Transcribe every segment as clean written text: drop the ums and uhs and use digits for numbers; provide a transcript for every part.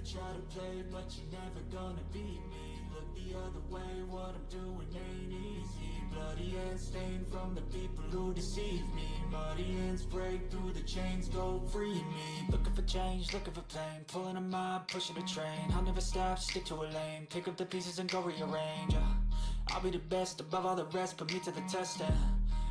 could try to play, but you're never gonna beat me. Look the other way, what I'm doing ain't easy. Bloody hands stained from the people who deceive me. Muddy hands break through the chains, go free me. Looking for change, looking for pain, pulling a mob, pushing a train. I'll never stop, stick to a lane, pick up the pieces and go rearrange. I'll be the best above all the rest, put me to the test and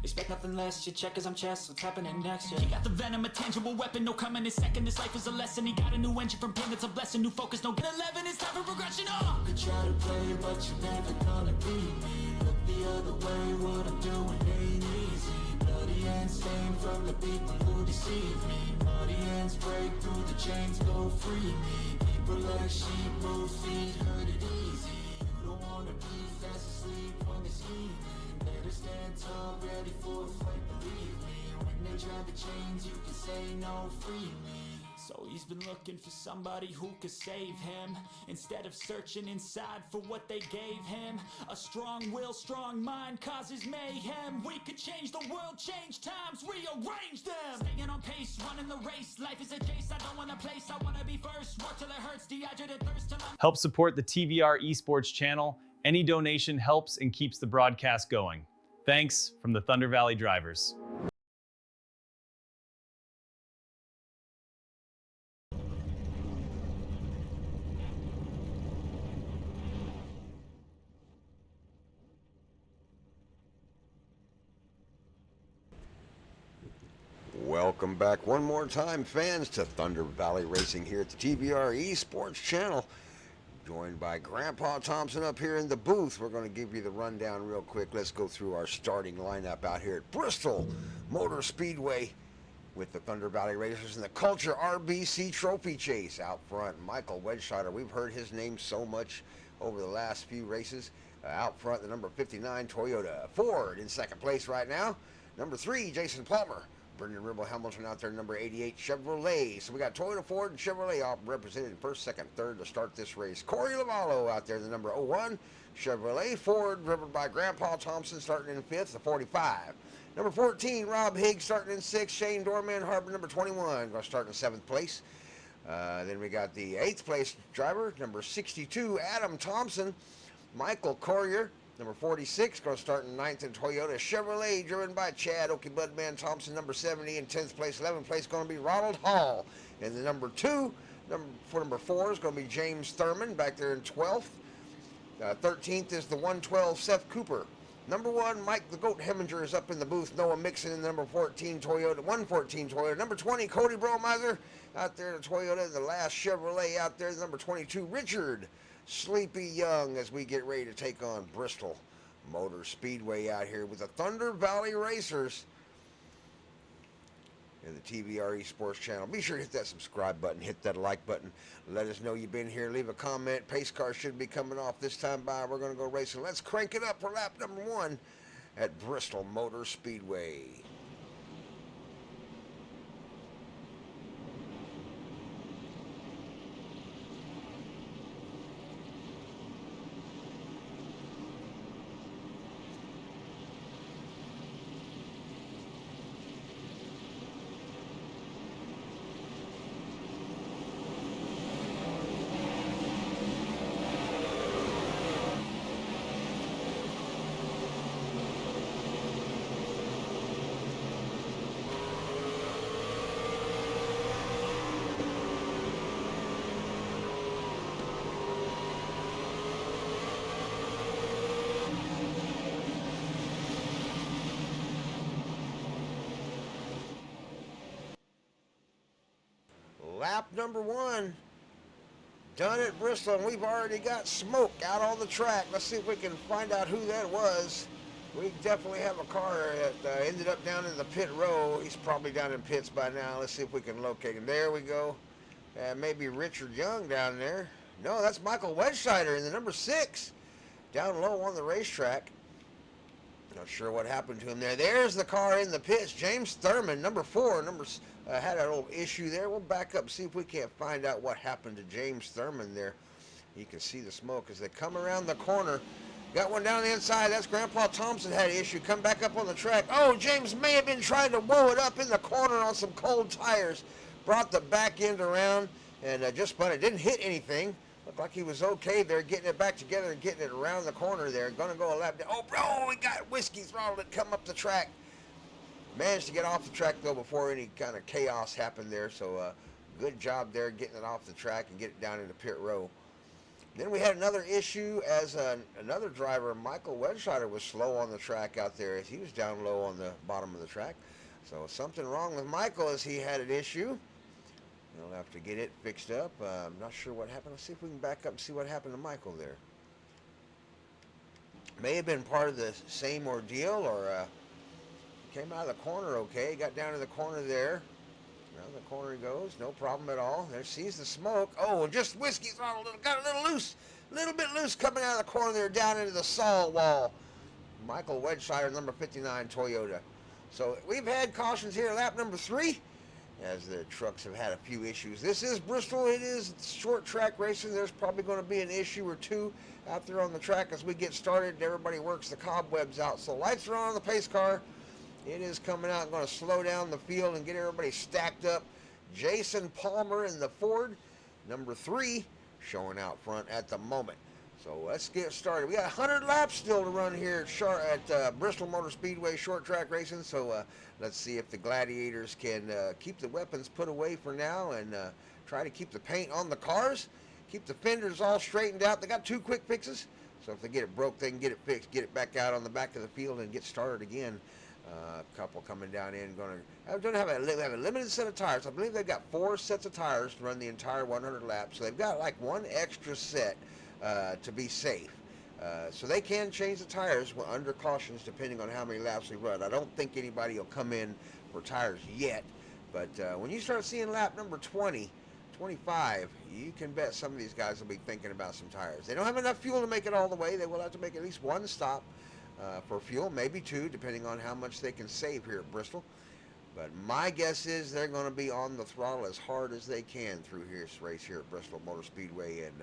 expect nothing less. Your check as I'm chess, what's happening next? Yeah. He got the venom, a tangible weapon, no coming in second. This life is a lesson. He got a new engine from pain, that's a blessing. New focus, no get 11. It's time for progression. You could try to play, but you're never gonna beat me. Look the other way, what I'm doing ain't easy. Bloody hands stained from the people who deceive me. Muddy hands break through the chains, go free me. People like sheep, move feet, hurt it easy. You don't wanna be fast asleep on this evening. Better stand tall, ready for a fight, believe me. When they try to change, you can say no, free me. So he's been looking for somebody who could save him, instead of searching inside for what they gave him. A strong will, strong mind causes mayhem. We could change the world, change times, rearrange them. Staying on pace, running the race. Life is a chase, I don't want a place, I want to be first. Work till it hurts, dehydrated thirst till I'm... Help support the TVR-Esports channel. Any donation helps and keeps the broadcast going. Thanks from the Thunder Valley Drivers. Welcome back one more time, fans, to Thunder Valley Racing here at the TVR-Esports channel. Joined by Grandpa Thompson up here in the booth. We're going to give you the rundown real quick. Let's go through our starting lineup out here at Bristol Motor Speedway with the Thunder Valley Racers and the Culture RBC Trophy Chase. Out front, Michael Wedscheider. We've heard his name so much over the last few races. Out front, the number 59 Toyota Ford in second place right now. Number 3, Jason Palmer. Brendan Ribble Hamilton out there, number 88 Chevrolet. So we got Toyota, Ford, and Chevrolet all represented in first, second, third to start this race. Corey Lavallo out there, the number 01 Chevrolet. Ford, driven by Grandpa Thompson, starting in fifth, the 45. Number 14, Rob Higgs, starting in sixth. Shane Dorman Harbor, number 21, going to start in seventh place. Then we got the 8th place driver, number 62, Adam Thompson. Michael Corrier, number 46, going to start in 9th in Toyota Chevrolet, driven by Chad Okie Budman Thompson, number 70. In 10th place, 11th place, going to be Ronald Hall. And the number 2, number 4 is going to be James Thurman, back there in 12th. 13th is the 112 Seth Cooper. Number 1, Mike the Goat Heminger is up in the booth. Noah Mixon in the number 14 Toyota, 114 Toyota. Number 20, Cody Bromiser out there in the Toyota. The last Chevrolet out there, the number 22, Richard Sleepy Young, as we get ready to take on Bristol Motor Speedway out here with the Thunder Valley Racers and the TVR-Esports channel. Be sure to hit that subscribe button, hit that like button. Let us know you've been here. Leave a comment. Pace car should be coming off this time by. We're going to go racing. Let's crank it up for lap number 1 at Bristol Motor Speedway. Lap number 1 done at Bristol, and we've already got smoke out on the track. Let's see if we can find out who that was. We definitely have a car that ended up down in the pit row. He's probably down in pits by now. Let's see if we can locate him. There we go. Maybe Richard Young down there. No, that's Michael Wedscheider in the number 6, down low on the racetrack. Not sure what happened to him there. There's the car in the pits. James Thurman, number 4, had a little issue there. We'll back up, see if we can't find out what happened to James Thurman there. You can see the smoke as they come around the corner. Got one down the inside. That's Grandpa Thompson had an issue. Come back up on the track. Oh, James may have been trying to whoa it up in the corner on some cold tires. Brought the back end around. and just spun it. Didn't hit anything. Looked like he was okay there, getting it back together and getting it around the corner there. Going to go a lap down. Oh, bro, he got whiskey throttled it, come up the track. Managed to get off the track, though, before any kind of chaos happened there. So good job there getting it off the track and get it down into pit row. Then we had another issue as another driver, Michael Wedscheider, was slow on the track out there as he was down low on the bottom of the track. So something wrong with Michael as he had an issue. He'll have to get it fixed up. I'm not sure what happened. Let's see if we can back up and see what happened to Michael there. May have been part of the same ordeal, or came out of the corner okay. Got down to the corner there. Around the corner he goes. No problem at all. There sees the smoke. Oh, and just whiskey throttle. Got a little loose. A little bit loose coming out of the corner there down into the salt wall. Michael Wedscheider, number 59 Toyota. So we've had cautions here. Lap number 3. As the trucks have had a few issues. This is Bristol. It is short track racing. There's probably going to be an issue or two out there on the track as we get started and everybody works the cobwebs out. So lights are on the pace car. It is coming out. Going to slow down the field and get everybody stacked up. Jason Palmer in the Ford, number 3, showing out front at the moment. So let's get started. We got 100 laps still to run here at Bristol Motor Speedway short track racing. So let's see if the gladiators can keep the weapons put away for now and try to keep the paint on the cars, keep the fenders all straightened out. They got 2 quick fixes. So if they get it broke, they can get it fixed, get it back out on the back of the field and get started again. A couple coming down in, they have a limited set of tires. I believe they've got 4 sets of tires to run the entire 100 laps. So they've got like 1 extra set to be safe. So they can change the tires under cautions depending on how many laps we run. I don't think anybody will come in for tires yet, but when you start seeing lap number 20, 25, you can bet some of these guys will be thinking about some tires. They don't have enough fuel to make it all the way. They will have to make at least 1 stop for fuel, maybe 2, depending on how much they can save here at Bristol. But my guess is they're going to be on the throttle as hard as they can through this race here at Bristol Motor Speedway and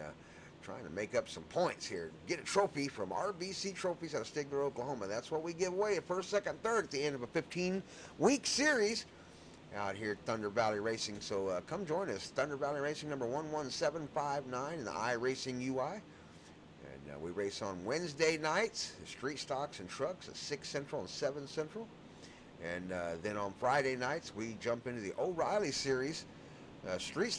trying to make up some points here. Get a trophy from RBC Trophies out of Stigler, Oklahoma. That's what we give away at first, second, third at the end of a 15-week series out here at Thunder Valley Racing. So come join us. Thunder Valley Racing number 11759 in the iRacing UI. And we race on Wednesday nights, street stocks and trucks at 6 Central and 7 Central. And then on Friday nights, we jump into the O'Reilly Series,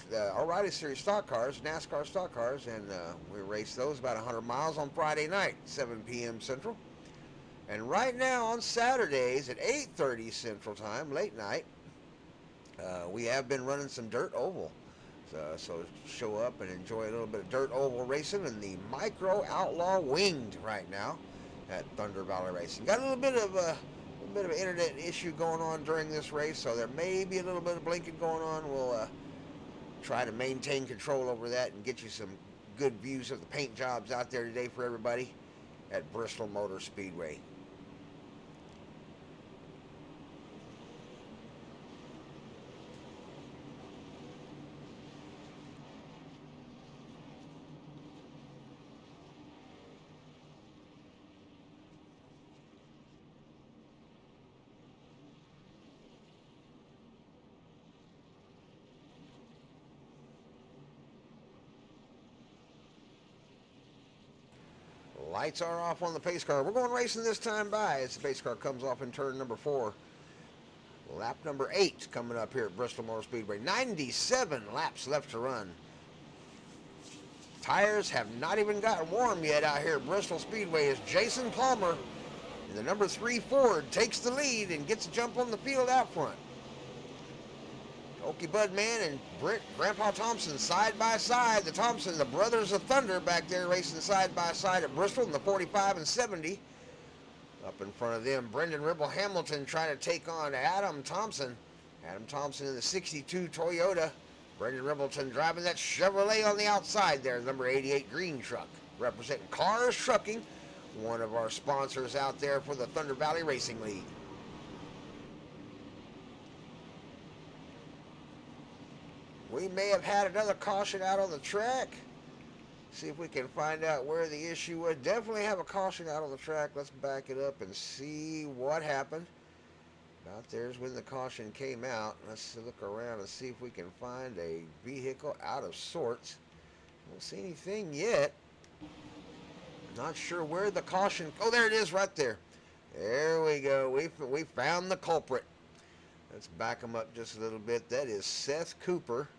O'Reilly Series stock cars, NASCAR stock cars, and we race those about 100 miles on Friday night, 7 p.m. Central. And right now on Saturdays at 8:30 Central Time, late night, we have been running some dirt oval. So show up and enjoy a little bit of dirt oval racing in the Micro Outlaw Winged right now at Thunder Valley Racing. Got a little bit of an internet issue going on during this race, so there may be a little bit of blinking going on. We'll try to maintain control over that and get you some good views of the paint jobs out there today for everybody at Bristol Motor Speedway. Lights are off on the pace car. We're going racing this time by as the pace car comes off in turn number 4. Lap number 8 coming up here at Bristol Motor Speedway. 97 laps left to run. Tires have not even gotten warm yet out here at Bristol Speedway as Jason Palmer in the number 3 Ford takes the lead and gets a jump on the field out front. Okie Bud Man and Grandpa Thompson side by side. The Thompson, the brothers of Thunder back there racing side by side at Bristol in the 45 and 70. Up in front of them, Brendan Ribble Hamilton trying to take on Adam Thompson. Adam Thompson in the 62 Toyota. Brendan Ribbleton driving that Chevrolet on the outside there, number 88 green truck. Representing Cars Trucking, one of our sponsors out there for the Thunder Valley Racing League. We may have had another caution out on the track. See if we can find out where the issue was. Definitely have a caution out on the track. Let's back it up and see what happened. About there's when the caution came out. Let's look around and see if we can find a vehicle out of sorts. Don't see anything yet. Not sure where the caution. Oh, there it is right there. There we go. We found the culprit. Let's back him up just a little bit. That is Seth Cooper.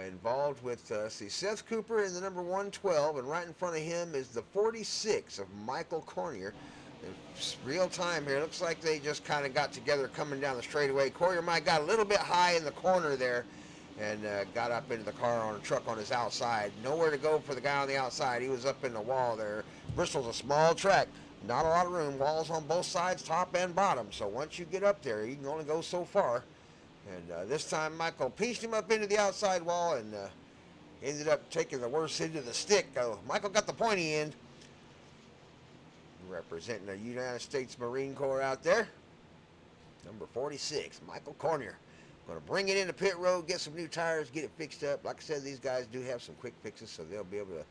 Involved with, see, Seth Cooper in the number 112, and right in front of him is the 46 of Michael Cornier. It's real time here. Looks like they just kind of got together coming down the straightaway. Cornier might got a little bit high in the corner there and got up into the car on a truck on his outside. Nowhere to go for the guy on the outside. He was up in the wall there. Bristol's a small track. Not a lot of room. Walls on both sides, top and bottom. So once you get up there, you can only go so far. And this time Michael pieced him up into the outside wall and ended up taking the worst end of the stick. Michael got the pointy end. Representing the United States Marine Corps out there. Number 46, Michael Cornier. Going to bring it into pit road, get some new tires, get it fixed up. Like I said, these guys do have some quick fixes, so they'll be able to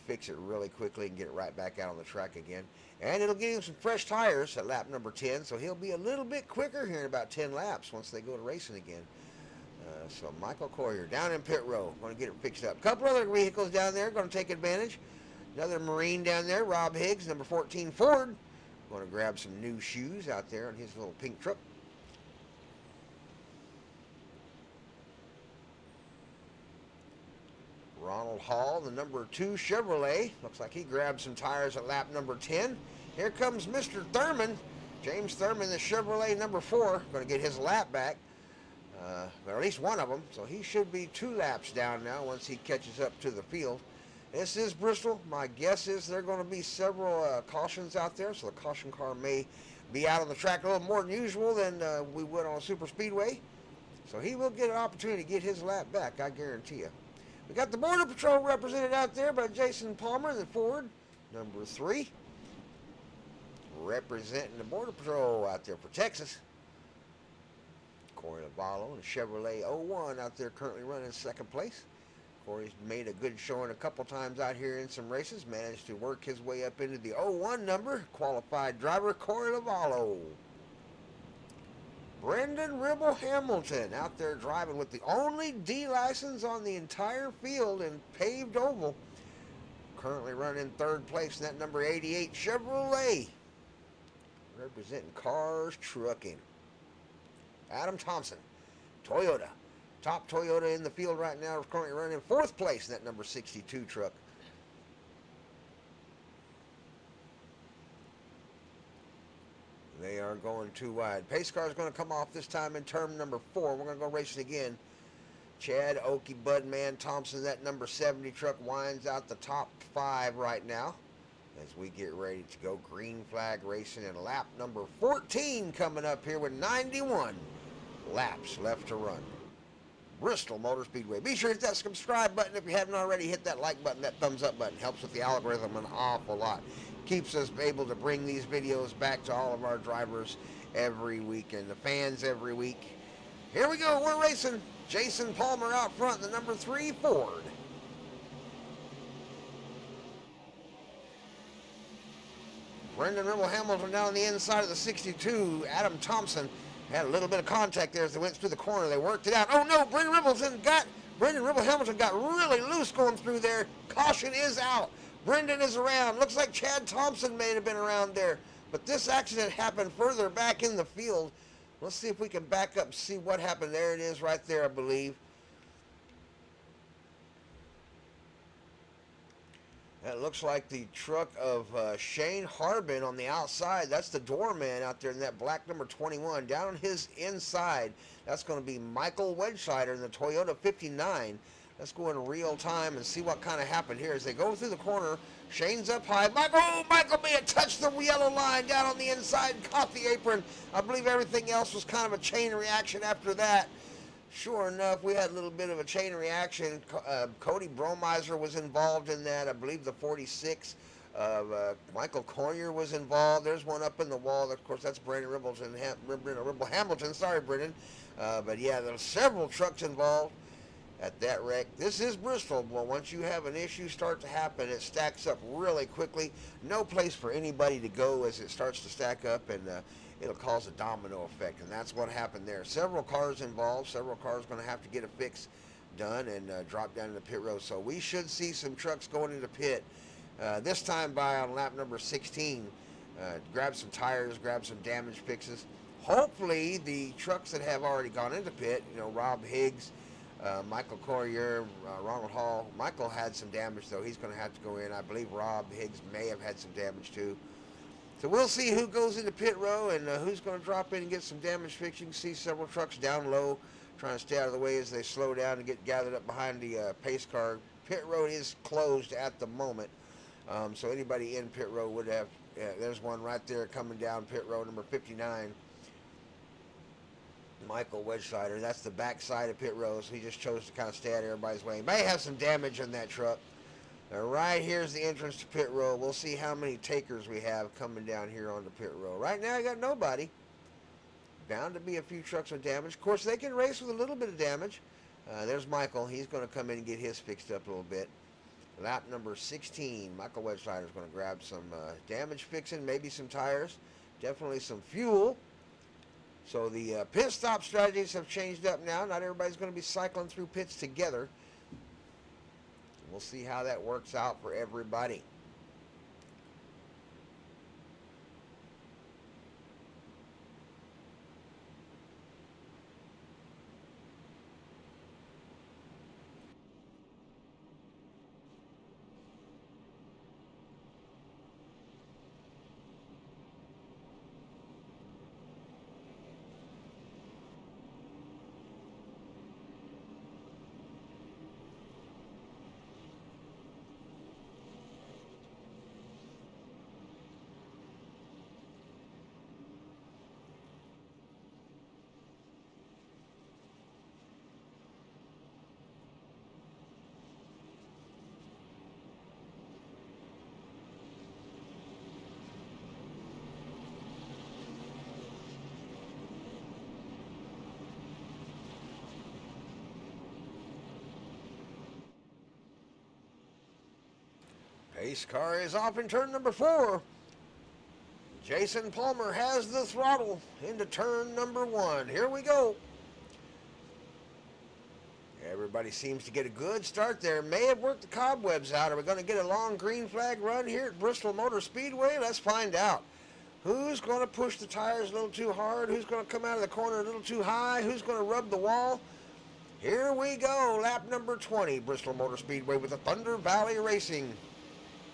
fix it really quickly and get it right back out on the track again. And it'll give him some fresh tires at lap number 10, so he'll be a little bit quicker here in about 10 laps once they go to racing again. So Michael Cornier down in pit road, going to get it fixed up. A couple other vehicles down there going to take advantage. Another Marine down there, Rob Higgs, number 14 Ford. Going to grab some new shoes out there on his little pink truck. Ronald Hall, the number 2 Chevrolet. Looks like he grabbed some tires at lap number 10. Here comes Mr. Thurman. James Thurman, the Chevrolet number 4. Going to get his lap back. Or at least one of them. So he should be 2 laps down now once he catches up to the field. This is Bristol. My guess is there are going to be several cautions out there, so the caution car may be out on the track a little more than usual than we would on a super speedway. So he will get an opportunity to get his lap back, I guarantee you. We got the Border Patrol represented out there by Jason Palmer, the Ford, number 3. Representing the Border Patrol out there for Texas. Corey Lavallo, the Chevrolet 01 out there currently running second place. Corey's made a good showing a couple times out here in some races. Managed to work his way up into the 01 number. Qualified driver Corey Lavallo. Brendan Ribble Hamilton out there driving with the only D license on the entire field in paved oval. Currently running third place in that number 88 Chevrolet. Representing Cars Trucking. Adam Thompson, Toyota. Top Toyota in the field right now is currently running fourth place in that number 62 truck. They are going too wide. Pace car is going to come off this time in turn number 4. We're going to go racing again. Chad Okie Budman Thompson, that number 70 truck, winds out the top 5 right now as we get ready to go green flag racing in lap number 14 coming up here with 91 laps left to run. Bristol Motor Speedway. Be sure to hit that subscribe button if you haven't already. Hit that like button, that thumbs up button. Helps with the algorithm an awful lot. Keeps us able to bring these videos back to all of our drivers every week and the fans every week. Here we go. We're racing. Jason Palmer out front, the number 3 Ford. Brendan Ribble Hamilton down the inside of the 62. Adam Thompson had a little bit of contact there as they went through the corner. They worked it out. Oh no, Brendan Ribble Hamilton got really loose going through there. Caution is out. Brendan is around. Looks like Chad Thompson may have been around there. But this accident happened further back in the field. Let's see if we can back up and see what happened. There it is right there, I believe. That looks like the truck of Shane Harbin on the outside. That's the doorman out there in that black number 21. Down on his inside, that's going to be Michael Wedgesider in the Toyota 59. Let's go in real time and see what kind of happened here. As they go through the corner, Shane's up high. Michael may have touched the yellow line down on the inside and caught the apron. I believe everything else was kind of a chain reaction after that. Sure enough, we had a little bit of a chain reaction. Cody Bromiser was involved in that. I believe the 46 of Michael Cornier was involved. There's one up in the wall. Of course, that's Brendan Ribble Hamilton. Sorry, Brendan. But yeah, there's several trucks involved at that wreck. This is Bristol. Well, once you have an issue start to happen, it stacks up really quickly. No place for anybody to go as it starts to stack up, and it'll cause a domino effect, and that's what happened there. Several cars involved, several cars going to have to get a fix done and drop down in the pit road. So we should see some trucks going into pit this time by on lap number 16. Grab some tires, grab some damage fixes. Hopefully the trucks that have already gone into pit, Rob Higgs, Michael Corrier, Ronald Hall. Michael had some damage, though. He's going to have to go in. I believe Rob Higgs may have had some damage, too. So we'll see who goes into pit row and who's going to drop in and get some damage fixed. You can see several trucks down low trying to stay out of the way as they slow down and get gathered up behind the pace car. Pit road is closed at the moment, so anybody in pit row would have, there's one right there coming down pit row, number 59. Michael Wedgesider. That's the back side of pit row, so he just chose to kind of stay out of everybody's way. He may have some damage on that truck. Now, right here's the entrance to pit row. We'll see how many takers we have coming down here on the pit row. Right now, I got nobody. Bound to be a few trucks with damage. Of course, they can race with a little bit of damage. There's Michael. He's going to come in and get his fixed up a little bit. Lap number 16. Michael Wedgesider is going to grab some damage fixing, maybe some tires, definitely some fuel. So the pit stop strategies have changed up now. Not everybody's going to be cycling through pits together. We'll see how that works out for everybody. Pace car is off in turn number 4. Jason Palmer has the throttle into turn number 1. Here we go. Everybody seems to get a good start there. May have worked the cobwebs out. Are we going to get a long green flag run here at Bristol Motor Speedway? Let's find out. Who's going to push the tires a little too hard? Who's going to come out of the corner a little too high? Who's going to rub the wall? Here we go. Lap number 20, Bristol Motor Speedway with the Thunder Valley Racing.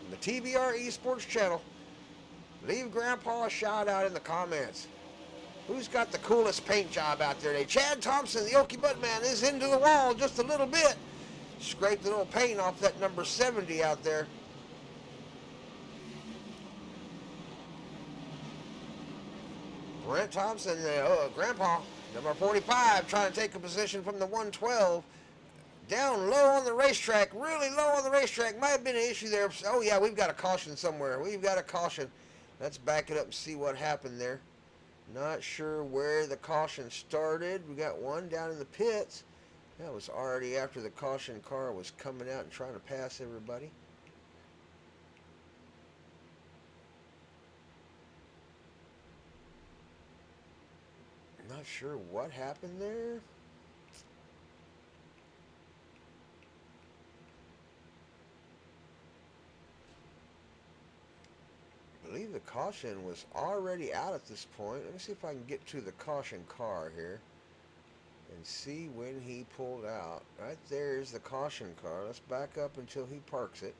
The TVR-Esports channel. Leave Grandpa a shout out in the comments. Who's got the coolest paint job out there today? Chad Thompson, the Okie Butt Man, is into the wall just a little bit. Scraped a little paint off that number 70 out there. Brent Thompson, Grandpa, number 45, trying to take a position from the 112. Down low on the racetrack, really low on the racetrack. Might have been an issue there. Oh, yeah, we've got a caution somewhere. We've got a caution. Let's back it up and see what happened there. Not sure where the caution started. We got one down in the pits. That was already after the caution car was coming out and trying to pass everybody. Not sure what happened there. I believe the caution was already out at this point. Let me see if I can get to the caution car here and see when he pulled out. Right there is the caution car. Let's back up until he parks it.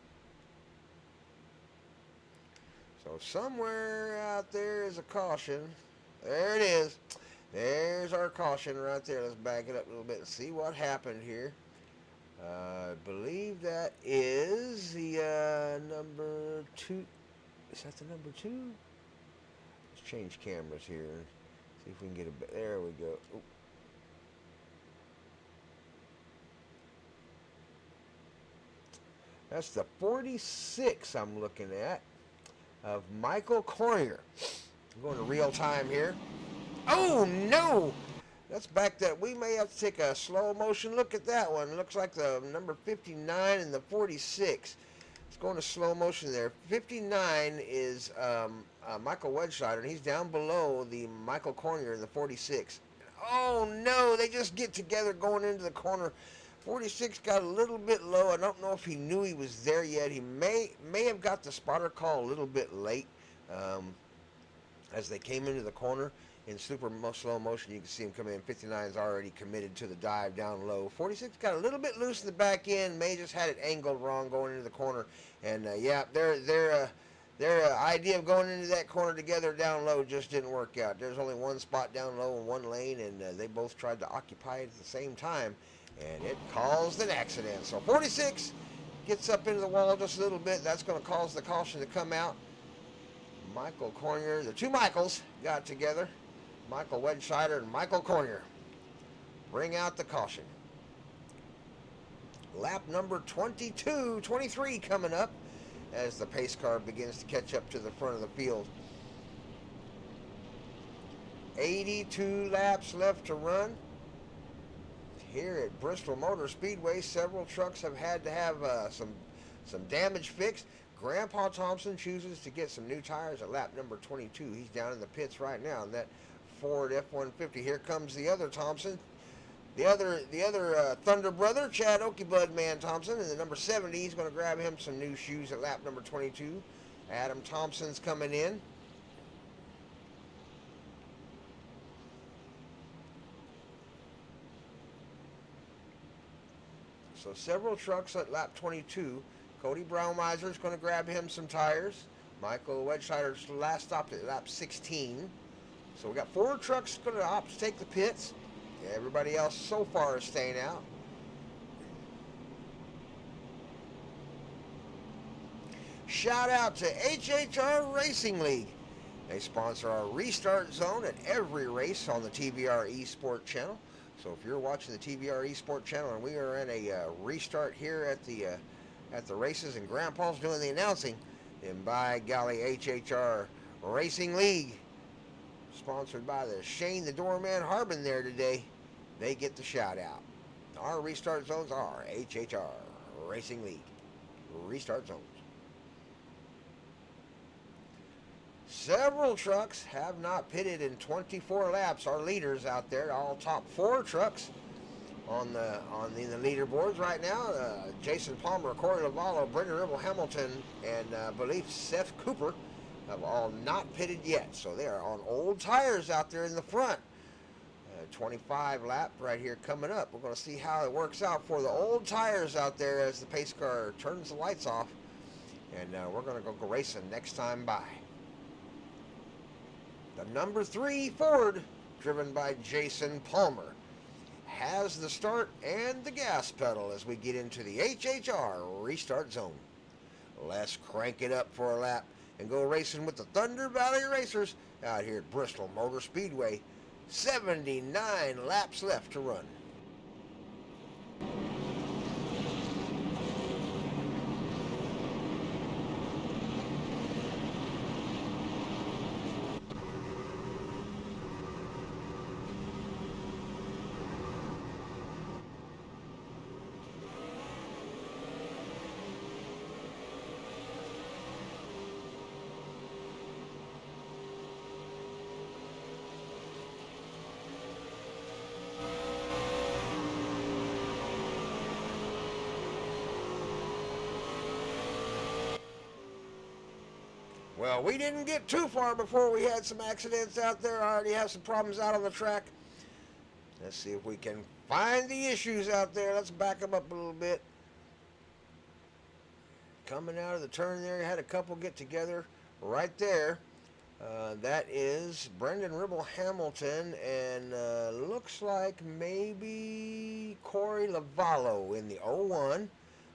So somewhere out there is a caution. There it is. There's our caution right there. Let's back it up a little bit and see what happened here. I believe that is the number 2. Is that the number 2? Let's change cameras here. See if we can get a bit. There we go. Oop. That's the 46 I'm looking at of Michael Corrier. I'm going to real time here. Oh no! Let's back that. We may have to take a slow motion look at that one. It looks like the number 59 and the 46. Let's go into slow motion there. 59 is Michael Wedscheider, and he's down below the Michael Cornier in the 46. Oh no, they just get together going into the corner. 46 got a little bit low. I don't know if he knew he was there yet. He may have got the spotter call a little bit late as they came into the corner. In super slow motion, you can see him come in. 59 is already committed to the dive down low. 46 got a little bit loose in the back end. May just had it angled wrong going into the corner. And yeah, their idea of going into that corner together down low just didn't work out. There's only one spot down low in one lane, and they both tried to occupy it at the same time, and it caused an accident. So 46 gets up into the wall just a little bit. That's going to cause the caution to come out. Michael Cornier, the two Michaels got together. Michael Wedscheider and Michael Cornier bring out the caution. Lap number 23 coming up as the pace car begins to catch up to the front of the field. 82 laps left to run. Here at Bristol Motor Speedway, several trucks have had to have some damage fixed. Grandpa Thompson chooses to get some new tires at lap number 22. He's down in the pits right now in that Ford F-150. Here comes the other Thompson, the other Thunder brother, Chad Okiebud Man Thompson, and the number 70. He's going to grab him some new shoes at lap number 22. Adam Thompson's coming in. So several trucks at lap 22. Cody Braumeiser is going to grab him some tires. Michael Wedscheider's last stopped at lap 16. So we got 4 trucks going to opt to take the pits. Everybody else so far is staying out. Shout out to HHR Racing League. They sponsor our restart zone at every race on the TVR-Esports channel. So if you're watching the TVR-Esports channel and we are in a restart here at the races and Grandpa's doing the announcing, then by golly, HHR Racing League, sponsored by the Shane the Doorman Harbin there today, they get the shout out. Our restart zones are HHR Racing League restart zones. Several trucks have not pitted in 24 laps. Our leaders out there, all top 4 trucks on the leaderboards right now. Jason Palmer, Corey Lavallo, Brendan Ribble, Hamilton, and I believe Seth Cooper have all not pitted yet. So they are on old tires out there in the front. 25 lap right here coming up. We're going to see how it works out for the old tires out there as the pace car turns the lights off. And we're going to go racing next time by. The number 3 Ford, driven by Jason Palmer, has the start and the gas pedal as we get into the HHR restart zone. Let's crank it up for a lap and go racing with the Thunder Valley Racers out here at Bristol Motor Speedway. 79 laps left to run. Well, we didn't get too far before we had some accidents out there. I already have some problems out on the track. Let's see if we can find the issues out there. Let's back them up a little bit. Coming out of the turn there, had a couple get together right there. That is Brendan Ribble Hamilton and looks like maybe Corey Lavallo in the 01.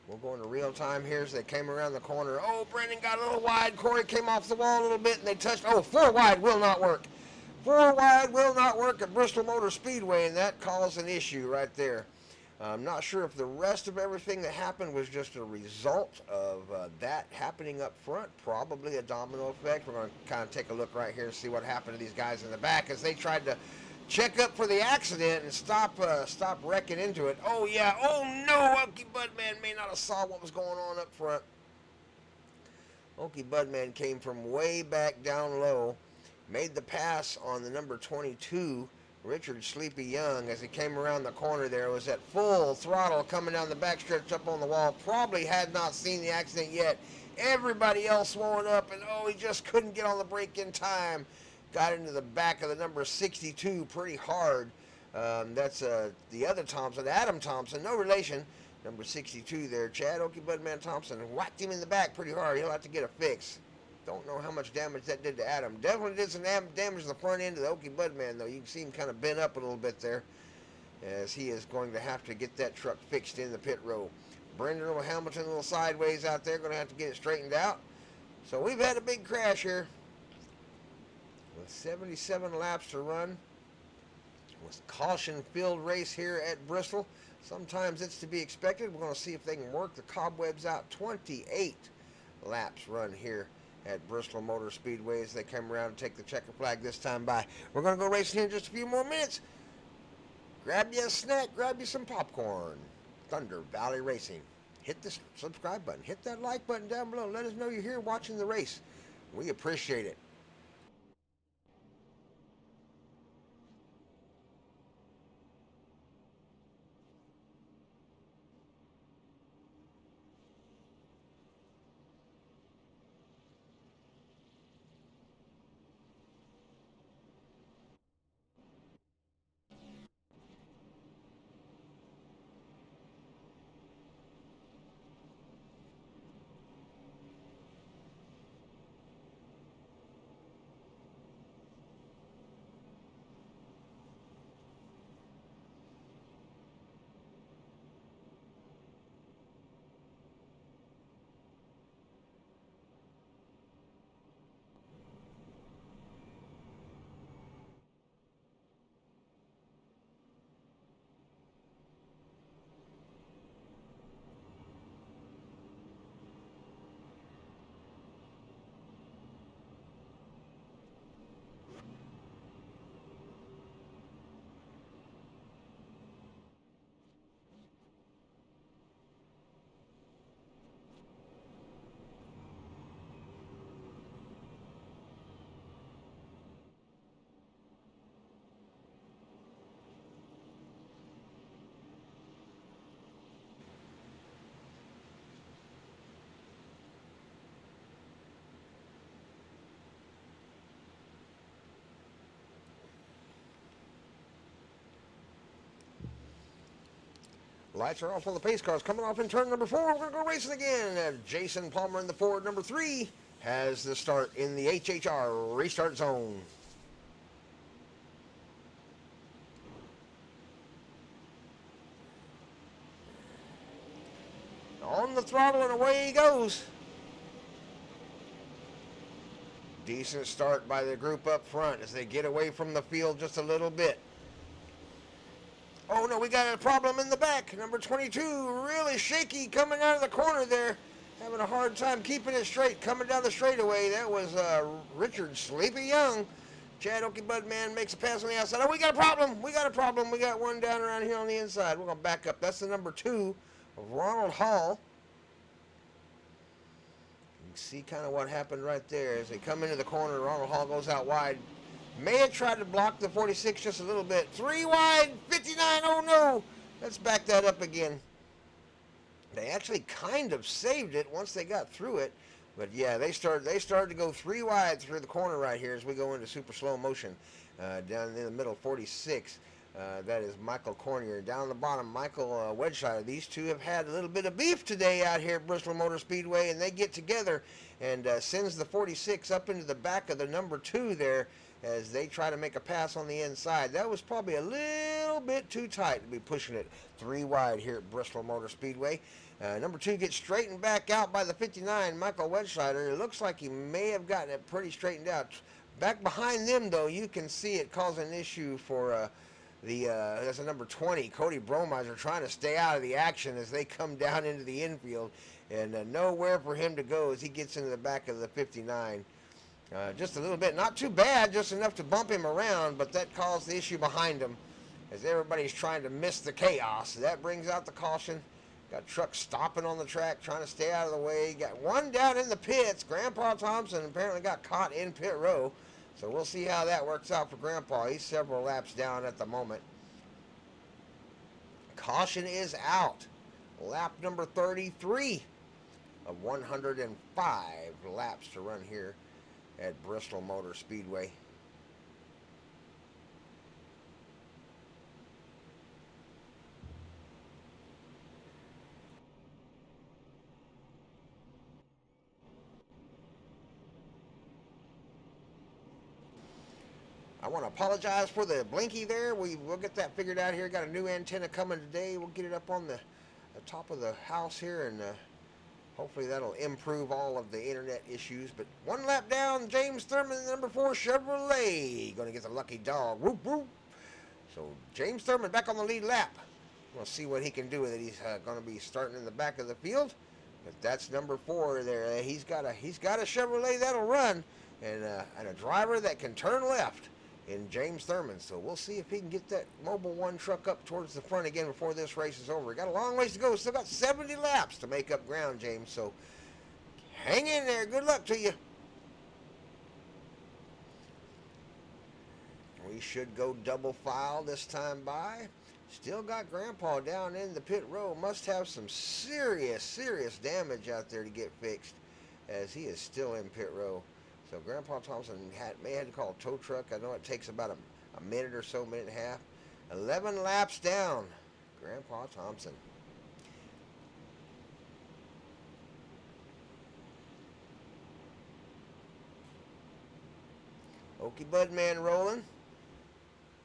We'll go into real time here as they came around the corner. Oh, Brendan got a little wide. Corey came off the wall a little bit and they touched. Oh, 4 wide will not work. 4 wide will not work at Bristol Motor Speedway, and that caused an issue right there. I'm not sure if the rest of everything that happened was just a result of that happening up front. Probably a domino effect. We're going to kind of take a look right here and see what happened to these guys in the back as they tried to check up for the accident and stop wrecking into it. Oh, yeah. Oh, no. Okie Bud Man may not have saw what was going on up front. Okie Budman came from way back down low, made the pass on the number 22, Richard Sleepy Young, as he came around the corner there. Was at full throttle coming down the backstretch up on the wall. Probably had not seen the accident yet. Everybody else slowing up, and he just couldn't get on the brake in time. Got into the back of the number 62 pretty hard. That's the other Thompson, Adam Thompson, no relation. Number 62 there, Chad Okie Budman Thompson, whacked him in the back pretty hard. He'll have to get a fix. Don't know how much damage that did to Adam. Definitely did some damage to the front end of the Okie Budman, though. You can see him kind of bent up a little bit there, as he is going to have to get that truck fixed in the pit row. Brendan little Hamilton a little sideways out there, going to have to get it straightened out. So we've had a big crash here with 77 laps to run. With caution-filled race here at Bristol. Sometimes it's to be expected. We're going to see if they can work the cobwebs out. 28 laps run here at Bristol Motor Speedway as they come around and take the checker flag this time by. We're going to go racing here in just a few more minutes. Grab you a snack, grab you some popcorn. Thunder Valley Racing. Hit the subscribe button. Hit that like button down below. Let us know you're here watching the race. We appreciate it. Lights are off on the pace cars. Coming off in turn number 4. We're going to go racing again. Jason Palmer in the Ford number 3 has the start in the HHR restart zone. On the throttle and away he goes. Decent start by the group up front as they get away from the field just a little bit. Oh no, we got a problem in the back. Number 22, really shaky coming out of the corner there. Having a hard time keeping it straight, coming down the straightaway. That was Richard Sleepy Young. Chad Okie Budman makes a pass on the outside. Oh, we got a problem. We got a problem. We got one down around here on the inside. We're going to back up. That's the number 2 of Ronald Hall. You can see kind of what happened right there. As they come into the corner, Ronald Hall goes out wide. May have tried to block the 46 just a little bit. 3 wide, 59, oh no. Let's back that up again. They actually kind of saved it once they got through it. But yeah, they started to go 3 wide through the corner right here as we go into super slow motion. Down in the middle, 46. That is Michael Cornier. Down the bottom, Michael Wedgeshire. These two have had a little bit of beef today out here at Bristol Motor Speedway, and they get together and sends the 46 up into the back of the number 2 there as they try to make a pass on the inside. That was probably a little bit too tight to be pushing it 3 wide here at Bristol Motor Speedway. Number 2 gets straightened back out by the 59, Michael Wedgeshire. It looks like he may have gotten it pretty straightened out. Back behind them, though, you can see it causing an issue for that's a number 20, Cody Bromiser, trying to stay out of the action as they come down into the infield. And nowhere for him to go as he gets into the back of the 59. Just a little bit, not too bad, just enough to bump him around, but that caused the issue behind him as everybody's trying to miss the chaos. That brings out the caution, Got trucks stopping on the track, trying to stay out of the way. Got one down in the pits. Grandpa Thompson apparently got caught in pit row. So we'll see how that works out for Grandpa. He's several laps down at the moment. Caution is out. Lap number 33 of 105 laps to run here at Bristol Motor Speedway. I want to apologize for the blinky there. We'll get that figured out here. Got a new antenna coming today. We'll get it up on the top of the house here, and hopefully that'll improve all of the internet issues. But one lap down, James Thurman, number 4 Chevrolet, going to get the lucky dog. Whoop, whoop. So James Thurman back on the lead lap. We'll see what he can do with it. He's going to be starting in the back of the field. But that's number 4 there. He's got a Chevrolet that'll run, and a driver that can turn left in James Thurman. So we'll see if he can get that Mobil 1 truck up towards the front again before this race is over. Got a long ways to go. Still got 70 laps to make up ground, James. So hang in there. Good luck to you. We should go double file this time by. Still got Grandpa down in the pit row. Must have some serious damage out there to get fixed, as he is still in pit row. So Grandpa Thompson may have to call a tow truck. I know it takes about a minute or so, minute and a half. 11 laps down, Grandpa Thompson. Okie Budman rolling.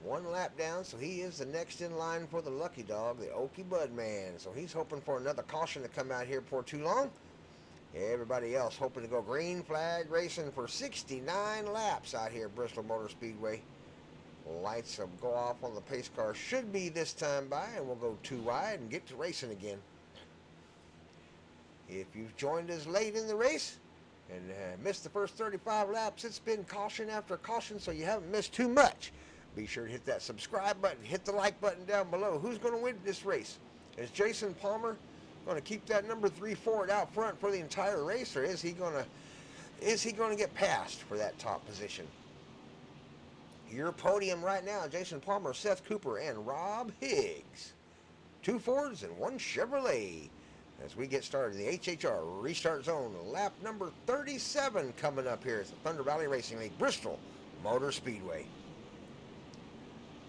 1 lap down, so he is the next in line for the lucky dog, the Okie Budman. So he's hoping for another caution to come out here before too long. Everybody else hoping to go green flag racing for 69 laps out here at Bristol Motor Speedway. Lights will go off on the pace car, should be this time by, and we'll go 2 wide and get to racing again. If you've joined us late in the race and missed the first 35 laps, it's been caution after caution, so you haven't missed too much. Be sure to hit that subscribe button, hit the like button down below. Who's going to win this race? Is Jason Palmer going to keep that number 3 Ford out front for the entire race, or is he going to get passed for that top position? Your podium right now: Jason Palmer, Seth Cooper, and Rob Higgs. 2 Fords and 1 Chevrolet. As we get started in the HHR restart zone, lap number 37 coming up here at the Thunder Valley Racing League, Bristol Motor Speedway.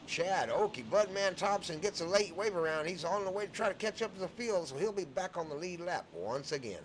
Chad Okie Budman Thompson gets a late wave around. He's on the way to try to catch up to the field, so he'll be back on the lead lap once again.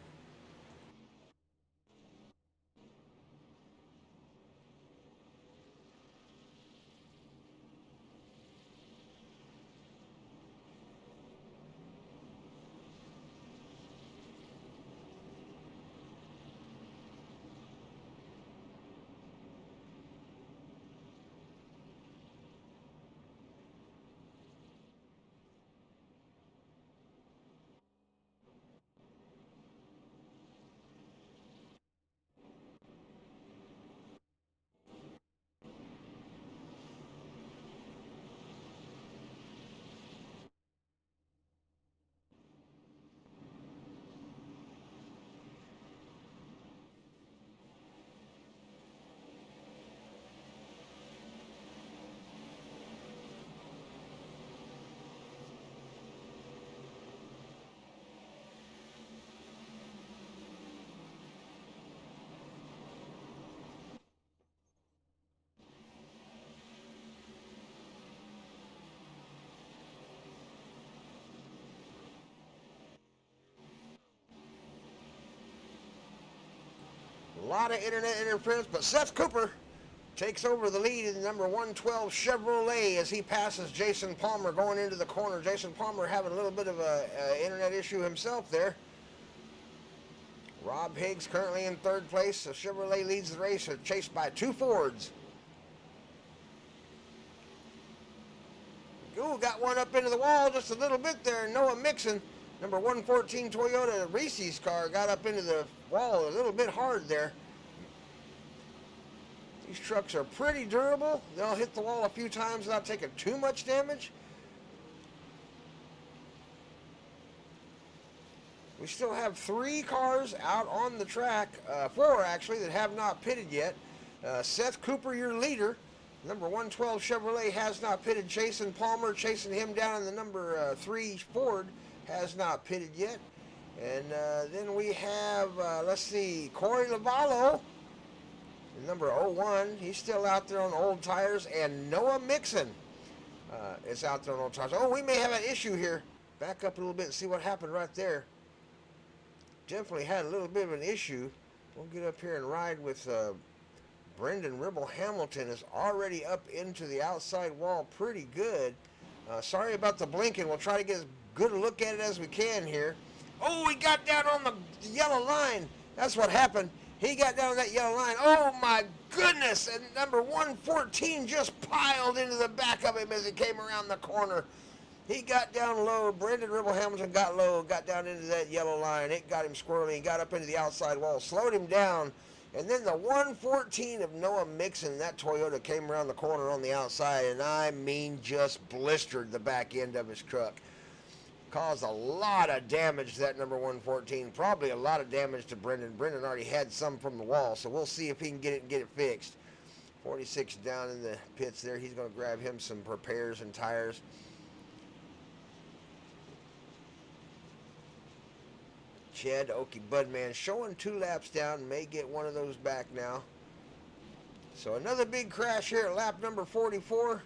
A lot of internet interference, but Seth Cooper takes over the lead in the number 112 Chevrolet as he passes Jason Palmer going into the corner. Jason Palmer having a little bit of a internet issue himself there. Rob Higgs currently in 3rd place. The Chevrolet leads the race, chased by 2 Fords. Ooh, got one up into the wall just a little bit there. Noah Mixon, number 114 Toyota Reese's car, got up into the wall a little bit hard there. These trucks are pretty durable. They'll hit the wall a few times without taking too much damage. We still have 3 cars out on the track, 4 actually, that have not pitted yet. Seth Cooper, your leader. Number 112 Chevrolet has not pitted. Jason Palmer chasing him down in the number 3 Ford has not pitted yet. And then we have, let's see, Corey Lavallo, number 01. He's still out there on old tires. And Noah Mixon is out there on old tires. Oh, we may have an issue here. Back up a little bit and see what happened right there. Definitely had a little bit of an issue. We'll get up here and ride with Brendan Ribble Hamilton is already up into the outside wall pretty good. Sorry about the blinking. We'll try to get as good a look at it as we can here. Oh, he got down on the yellow line. That's what happened. He got down on that yellow line. Oh, my goodness. And number 114 just piled into the back of him as he came around the corner. He got down low. Brendan Ribble Hamilton got low, got down into that yellow line. It got him squirrely. He got up into the outside wall, slowed him down. And then the 114 of Noah Mixon, that Toyota came around the corner on the outside, and I mean just blistered the back end of his truck. Caused a lot of damage to that number 114. Probably a lot of damage to Brendan. Brendan already had some from the wall, so we'll see if he can get it fixed. 46 down in the pits there. He's going to grab him some repairs and tires. Chad Okie Budman showing 2 laps down, may get one of those back now. So another big crash here at lap number 44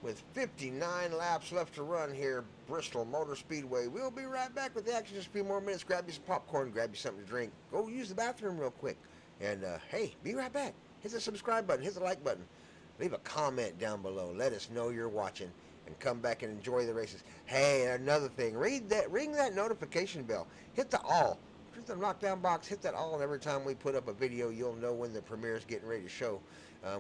with 59 laps left to run here, Bristol Motor Speedway. We'll be right back with the action, just a few more minutes. Grab you some popcorn, grab you something to drink, go use the bathroom real quick, and hey, be right back. Hit the subscribe button, hit the like button, leave a comment down below, let us know you're watching, and come back and enjoy the races. Hey, another thing, ring that notification bell. Hit the all. Hit the knockdown box, hit that all, and every time we put up a video, you'll know when the premiere is getting ready to show.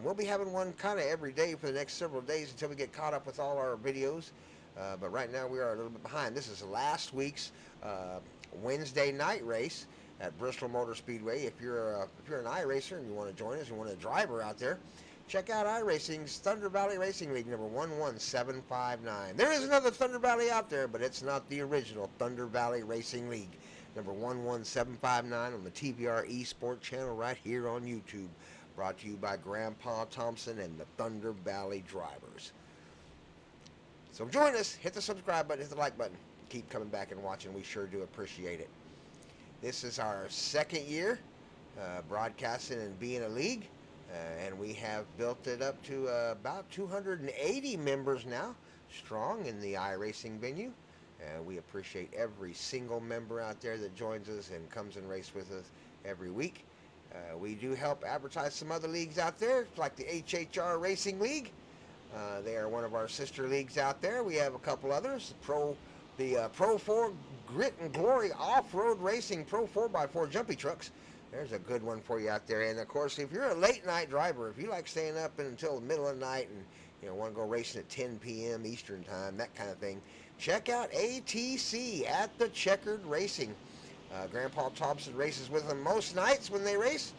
We'll be having one kind of every day for the next several days until we get caught up with all our videos. But right now we are a little bit behind. This is last week's Wednesday night race at Bristol Motor Speedway. If you're an iRacer and you want to join us, you want a driver out there, check out iRacing's Thunder Valley Racing League number 11759. There is another Thunder Valley out there, but it's not the original Thunder Valley Racing League number 11759 on the TVR-Esports channel right here on YouTube. Brought to you by Grandpa Thompson and the Thunder Valley Drivers. So join us, hit the subscribe button, hit the like button. Keep coming back and watching. We sure do appreciate it. This is our second year broadcasting and being a league. And we have built it up to about 280 members now, strong in the iRacing venue. We appreciate every single member out there that joins us and comes and races with us every week. We do help advertise some other leagues out there, like the HHR Racing League. They are one of our sister leagues out there. We have a couple others. The Pro 4 Grit and Glory Off-Road Racing Pro 4x4 Jumpy Trucks. There's a good one for you out there. And of course, if you're a late night driver, if you like staying up until the middle of the night and want to go racing at 10 p.m. Eastern time, that kind of thing, check out ATC at the Checkered Racing. Grandpa Thompson races with them most nights when they race,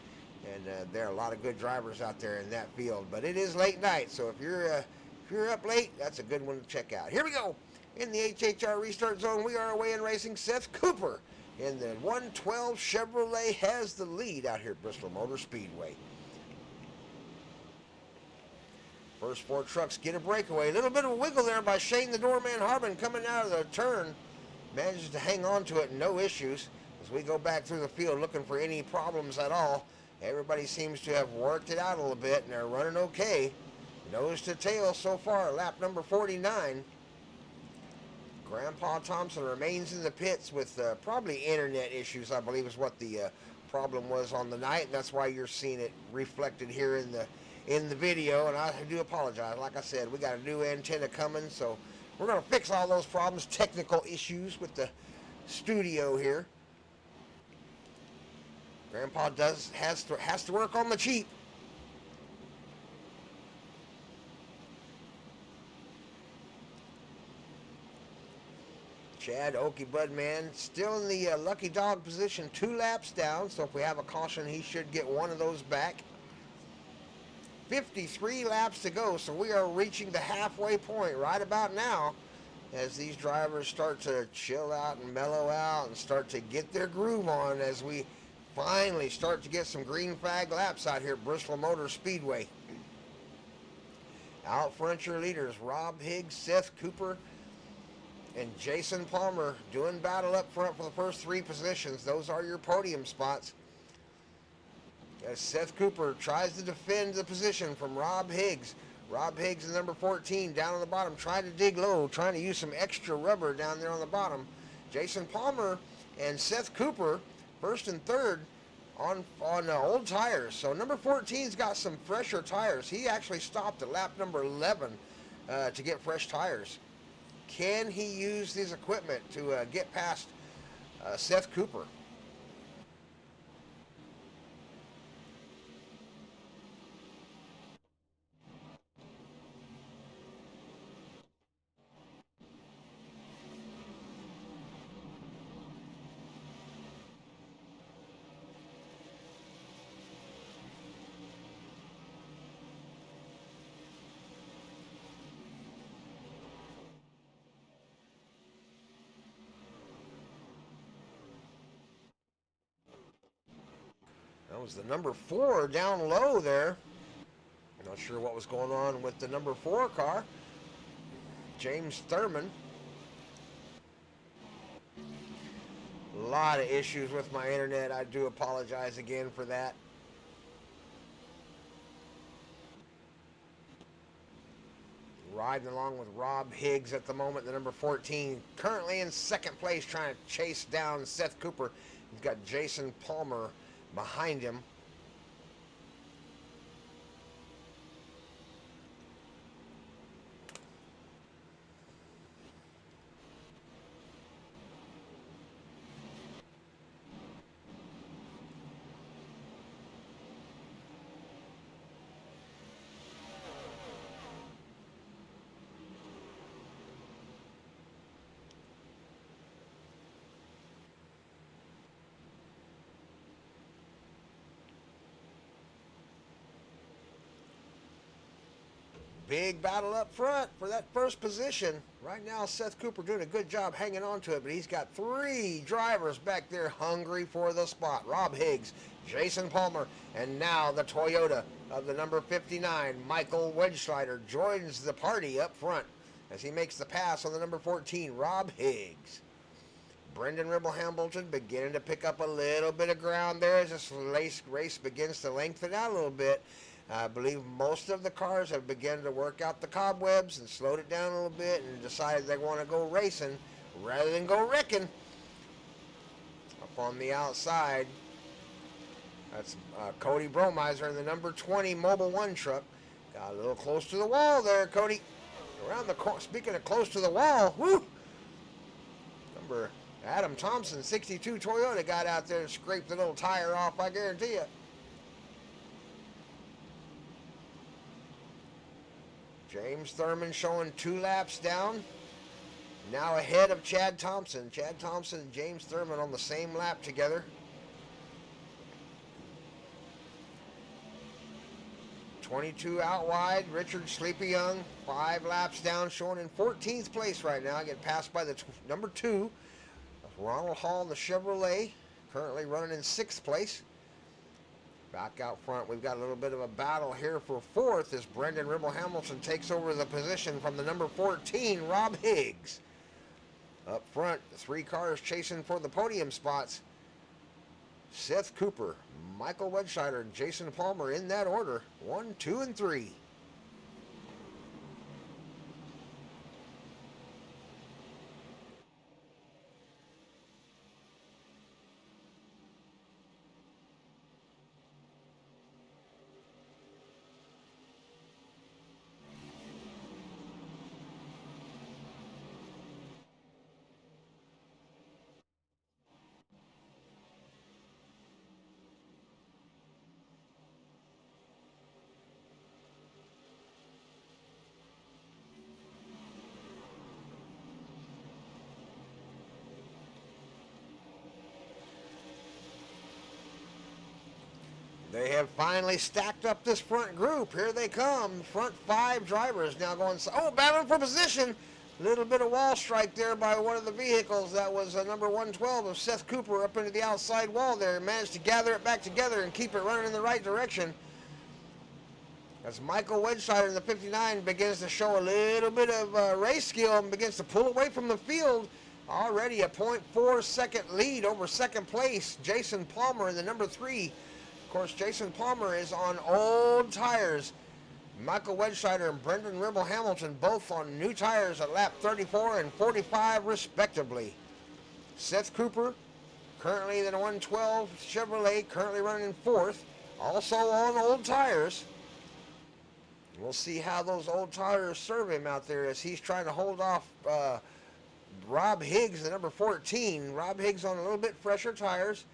and there are a lot of good drivers out there in that field. But it is late night, so if you're up late, that's a good one to check out. Here we go. In the HHR restart zone, we are away in racing. Seth Cooper in the 112 Chevrolet has the lead out here at Bristol Motor Speedway. First 4 trucks get a breakaway. A little bit of a wiggle there by Shane the Doorman Harbin coming out of the turn. Manages to hang on to it, no issues. As we go back through the field looking for any problems at all, everybody seems to have worked it out a little bit, and they're running okay. Nose to tail so far, lap number 49. Grandpa Thompson remains in the pits with probably internet issues, I believe is what the problem was on the night, and that's why you're seeing it reflected here in the video, and I do apologize. Like I said, we got a new antenna coming, so we're going to fix all those problems, technical issues with the studio here. Grandpa has to work on the cheap. Chad Okie Budman still in the lucky dog position, 2 laps down, so if we have a caution, he should get one of those back. 53 laps to go, so we are reaching the halfway point right about now. as these drivers start to chill out and mellow out and start to get their groove on as we finally start to get some green flag laps out here at Bristol Motor Speedway. Out front, your leaders, Rob Higgs, Seth Cooper, and Jason Palmer doing battle up front for the first 3 positions. Those are your podium spots. As Seth Cooper tries to defend the position from Rob Higgs. Rob Higgs is number 14 down on the bottom, trying to dig low, trying to use some extra rubber down there on the bottom. Jason Palmer and Seth Cooper, first and third on old tires. So number 14's got some fresher tires. He actually stopped at lap number 11 to get fresh tires. Can he use his equipment to get past Seth Cooper? That was the number 4 down low there. Not sure what was going on with the number 4 car. James Thurman. A lot of issues with my internet. I do apologize again for that. Riding along with Rob Higgs at the moment, the number 14. Currently in second place, trying to chase down Seth Cooper. He's got Jason Palmer behind him. Big battle up front for that first position. Right now, Seth Cooper doing a good job hanging on to it, but he's got 3 drivers back there hungry for the spot. Rob Higgs, Jason Palmer, and now the Toyota of the number 59, Michael Wedgeschleider, joins the party up front as he makes the pass on the number 14, Rob Higgs. Brendan Ribble-Hamilton beginning to pick up a little bit of ground there as this race begins to lengthen out a little bit. I believe most of the cars have begun to work out the cobwebs and slowed it down a little bit and decided they want to go racing rather than go wrecking. Up on the outside, that's Cody Bromiser in the number 20 Mobil 1 truck. Got a little close to the wall there, Cody. Around the corner, speaking of close to the wall, whoo! Number Adam Thompson, 62 Toyota, got out there and scraped the little tire off, I guarantee you. James Thurman showing 2 laps down. Now ahead of Chad Thompson. Chad Thompson and James Thurman on the same lap together. 22 out wide. Richard Sleepy Young, 5 laps down, showing in 14th place right now. Getting passed by the number 2, Ronald Hall, the Chevrolet, currently running in 6th place. Back out front, we've got a little bit of a battle here for 4th as Brendan Ribble-Hamilton takes over the position from the number 14, Rob Higgs. Up front, 3 cars chasing for the podium spots. Seth Cooper, Michael Wedgeschleider, and Jason Palmer in that order, 1, 2, and 3. They have finally stacked up this front group. Here they come. Front 5 drivers now going, oh, battling for position. Little bit of wall strike there by one of the vehicles. That was number 112 of Seth Cooper up into the outside wall there. Managed to gather it back together and keep it running in the right direction. As Michael Wedgesider in the 59 begins to show a little bit of race skill and begins to pull away from the field. Already a 0.4 second lead over second place. Jason Palmer in the number 3. Of course, Jason Palmer is on old tires. Michael Wedgesider and Brendan Ribble Hamilton both on new tires at lap 34 and 45 respectively. Seth Cooper, currently in the 112 Chevrolet, currently running in 4th, also on old tires. We'll see how those old tires serve him out there as he's trying to hold off Rob Higgs, the number 14. Rob Higgs on a little bit fresher tires.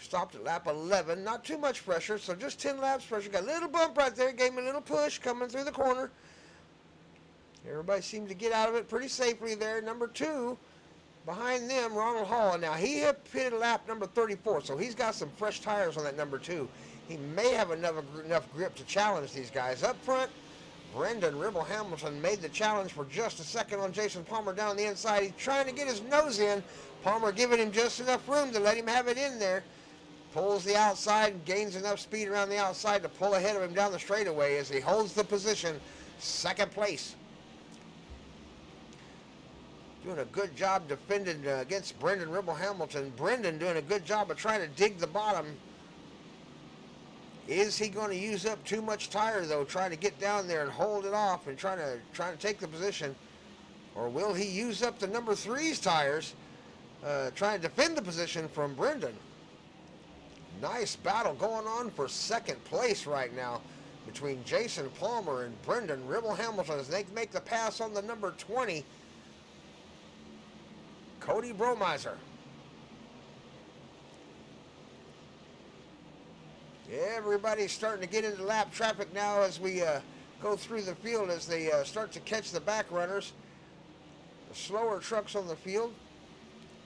Stopped at lap 11. Not too much pressure, so just 10 laps pressure. Got a little bump right there. Gave him a little push coming through the corner. Everybody seemed to get out of it pretty safely there. Number 2, behind them, Ronald Hall. Now, he had pitted lap number 34, so he's got some fresh tires on that number 2. He may have enough grip to challenge these guys. Up front, Brendan Ribble Hamilton made the challenge for just a second on Jason Palmer down the inside. He's trying to get his nose in. Palmer giving him just enough room to let him have it in there. Pulls the outside and gains enough speed around the outside to pull ahead of him down the straightaway as he holds the position, second place. Doing a good job defending against Brendan Ribble Hamilton. Brendan doing a good job of trying to dig the bottom. Is he going to use up too much tire though, trying to get down there and hold it off and trying to take the position? Or will he use up the number 3's tires, trying to defend the position from Brendan? Nice battle going on for second place right now between Jason Palmer and Brendan Ribble Hamilton as they make the pass on the number 20, Cody Bromiser. Everybody's starting to get into lap traffic now as we go through the field as they start to catch the back runners. The slower trucks on the field.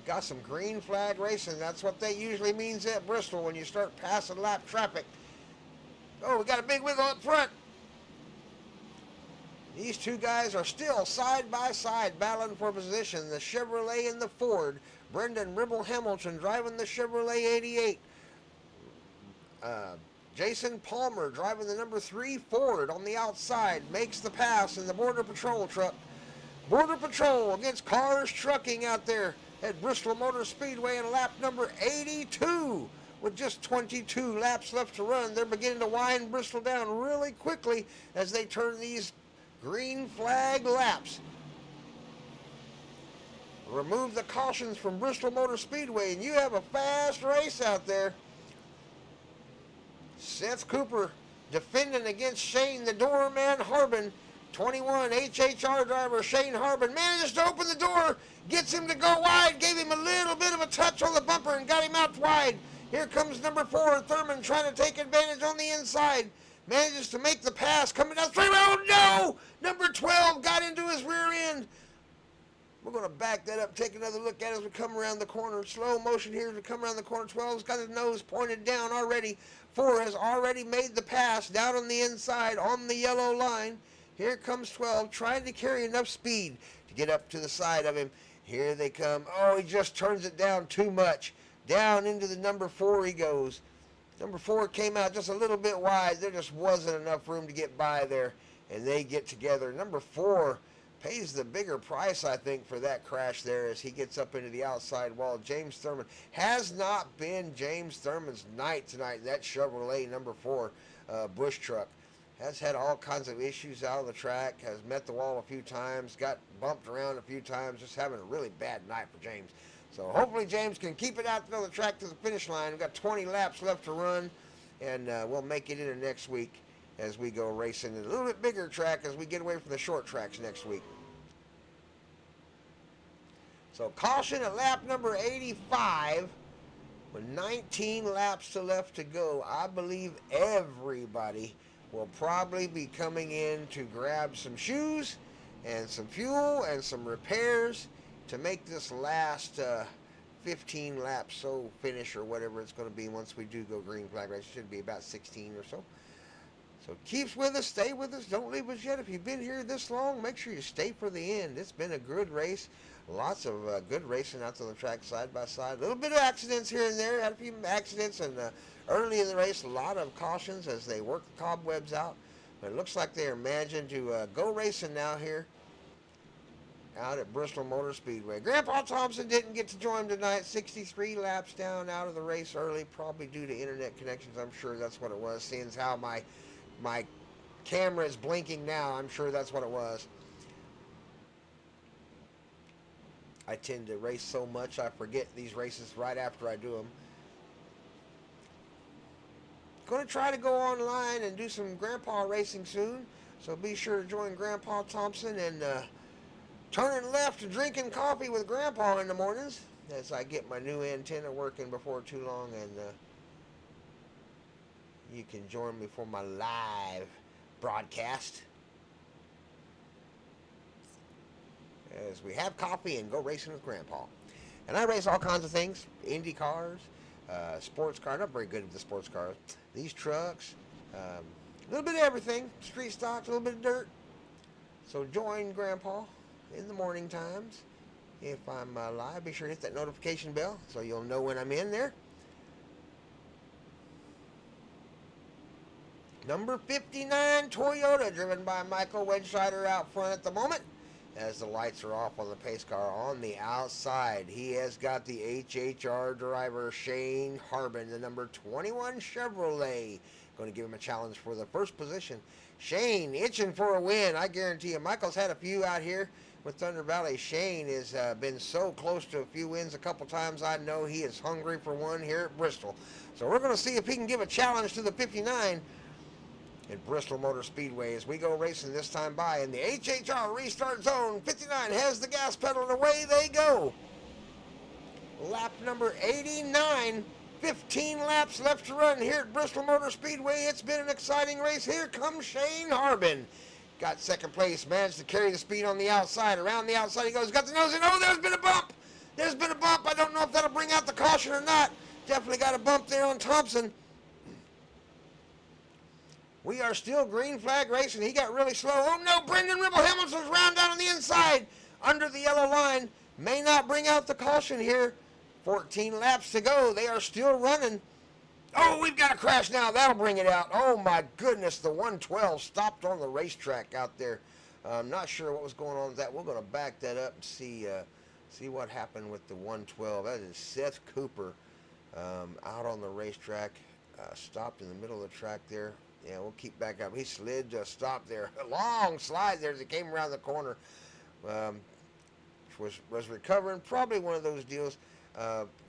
Got some green flag racing. That's what that usually means at Bristol when you start passing lap traffic. Oh, we got a big wiggle up front. These two guys are still side by side battling for position. The Chevrolet and the Ford. Brendan Ribble Hamilton driving the Chevrolet 88. Jason Palmer driving the number 3 Ford on the outside. Makes the pass in the Border Patrol truck. Border Patrol against Cars Trucking out there at Bristol Motor Speedway in lap number 82. With just 22 laps left to run, they're beginning to wind Bristol down really quickly as they turn these green flag laps. Remove the cautions from Bristol Motor Speedway and you have a fast race out there. Seth Cooper defending against Shane the Doorman Harbin. 21 HHR driver Shane Harbin manages to open the door, gets him to go wide, gave him a little bit of a touch on the bumper and got him out wide. Here comes number 4 Thurman trying to take advantage on the inside. Manages to make the pass coming down straight. Oh no! Number 12 got into his rear end. We're going to back that up, take another look at it as we come around the corner. Slow motion here as we come around the corner. 12's got his nose pointed down already. 4 has already made the pass down on the inside on the yellow line. Here comes 12 trying to carry enough speed to get up to the side of him. Here they come. Oh, he just turns it down too much. Down into the number 4 he goes. Number 4 came out just a little bit wide. There just wasn't enough room to get by there. And they get together. Number 4 pays the bigger price, I think, for that crash there as he gets up into the outside wall. James Thurman has not been James Thurman's night tonight. That Chevrolet number 4 Bush truck has had all kinds of issues out on the track, has met the wall a few times, got bumped around a few times, just having a really bad night for James. So hopefully James can keep it out on the track to the finish line. We've got 20 laps left to run, and we'll make it into next week as we go racing in a little bit bigger track as we get away from the short tracks next week. So caution at lap number 85 with 19 laps left to go. I believe everybody will probably be coming in to grab some shoes and some fuel and some repairs to make this last 15 laps finish or whatever it's going to be once we do go green flag race. It should be about 16 or so. So keep with us, stay with us, don't leave us yet. If you've been here this long, make sure you stay for the end. It's been a good race. Lots of good racing out on the track side by side. A little bit of accidents here and there. Had a few accidents, and early in the race, a lot of cautions as they work the cobwebs out. But it looks like they are managing to go racing now here out at Bristol Motor Speedway. Grandpa Thompson didn't get to join tonight. 63 laps down out of the race early, probably due to internet connections. I'm sure that's what it was. Seeing as how my camera is blinking now, I'm sure that's what it was. I tend to race so much I forget these races right after I do them. Going to try to go online and do some Grandpa racing soon, so be sure to join Grandpa Thompson and turning left and drinking coffee with Grandpa in the mornings as I get my new antenna working before too long, and you can join me for my live broadcast as we have coffee and go racing with Grandpa. And I race all kinds of things, Indy cars, sports cars. I'm very good with the sports cars. These trucks, a little bit of everything, street stocks, a little bit of dirt. So join Grandpa in the morning times. If I'm live, be sure to hit that notification bell so you'll know when I'm in there. Number 59 Toyota, driven by Michael Wedgesider out front at the moment. As the lights are off on the pace car on the outside, he has got the HHR driver Shane Harbin, the number 21 Chevrolet. Going to give him a challenge for the first position. Shane itching for a win, I guarantee you. Michael's had a few out here with Thunder Valley. Shane has been so close to a few wins a couple times. I know he is hungry for one here at Bristol. So we're going to see if he can give a challenge to the 59 at Bristol Motor Speedway as we go racing this time by in the HHR restart zone. 59 has the gas pedal and away they go. Lap number 89. 15 laps left to run here at Bristol Motor Speedway. It's been an exciting race. Here comes Shane Harbin. Got second place, managed to carry the speed on the outside. Around the outside he goes, got the nose in. Oh, there's been a bump. There's been a bump. I don't know if that'll bring out the caution or not. Definitely got a bump there on Thompson. We are still green flag racing. He got really slow. Oh no, Brendan Ribble Hamilton's round down on the inside under the yellow line. May not bring out the caution here. 14 laps to go. They are still running. Oh, we've got a crash now. That'll bring it out. Oh my goodness, the 112 stopped on the racetrack out there. I'm not sure what was going on with that. We're going to back that up and see what happened with the 112. That is Seth Cooper out on the racetrack. Stopped in the middle of the track there. Yeah, we'll keep back up. He slid to a stop there. A long slide there as he came around the corner. Was recovering. Probably one of those deals.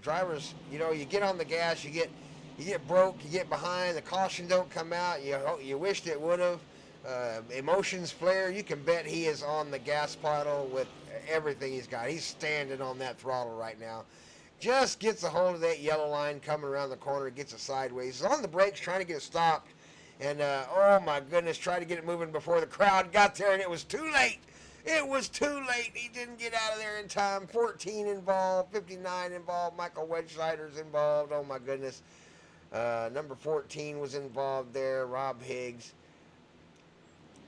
Drivers, you know, you get on the gas, you get broke, you get behind, the caution don't come out. You wished it would have. Emotions flare. You can bet he is on the gas pedal with everything he's got. He's standing on that throttle right now. Just gets a hold of that yellow line coming around the corner, gets it sideways. He's on the brakes trying to get it stopped. And, oh my goodness, tried to get it moving before the crowd got there, and it was too late. It was too late. He didn't get out of there in time. 14 involved, 59 involved. Michael Wedgesider's involved. Oh my goodness. Number 14 was involved there. Rob Higgs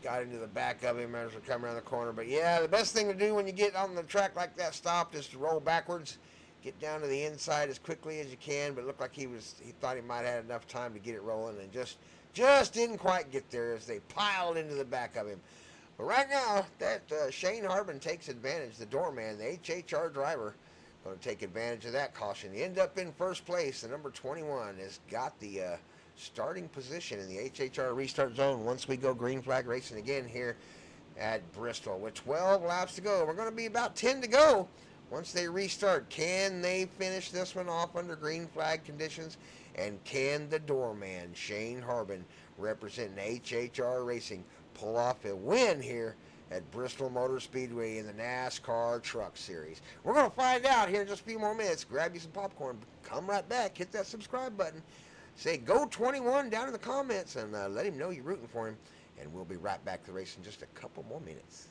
got into the back of him as we're coming around the corner. But yeah, the best thing to do when you get on the track like that stopped is to roll backwards. Get down to the inside as quickly as you can. But it looked like he thought he might have had enough time to get it rolling, and just didn't quite get there as they piled into the back of him. But right now, that Shane Harbin takes advantage. The doorman, the HHR driver, going to take advantage of that caution. He ended up in first place. The number 21 has got the starting position in the HHR restart zone once we go green flag racing again here at Bristol. With 12 laps to go, we're going to be about 10 to go. Once they restart, can they finish this one off under green flag conditions? And can the doorman, Shane Harbin, representing HHR Racing, pull off a win here at Bristol Motor Speedway in the NASCAR Truck Series? We're going to find out here in just a few more minutes. Grab you some popcorn. Come right back. Hit that subscribe button. Say Go 21 down in the comments and let him know you're rooting for him. And we'll be right back to the race in just a couple more minutes.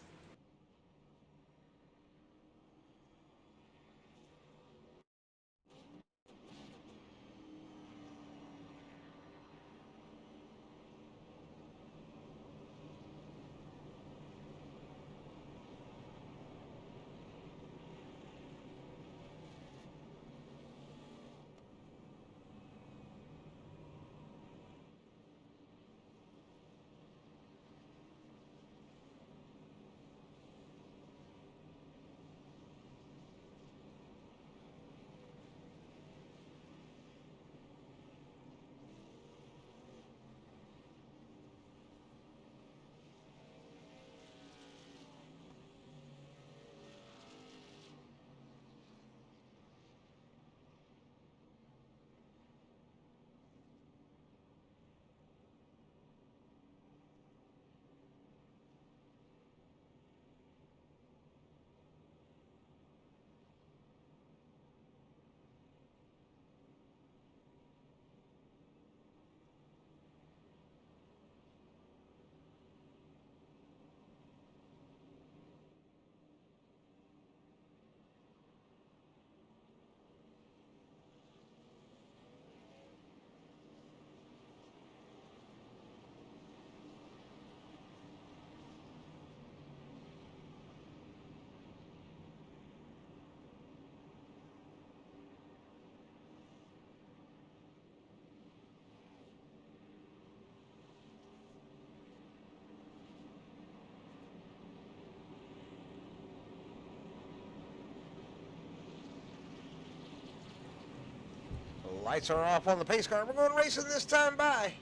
Lights are off on the pace car. We're going racing this time by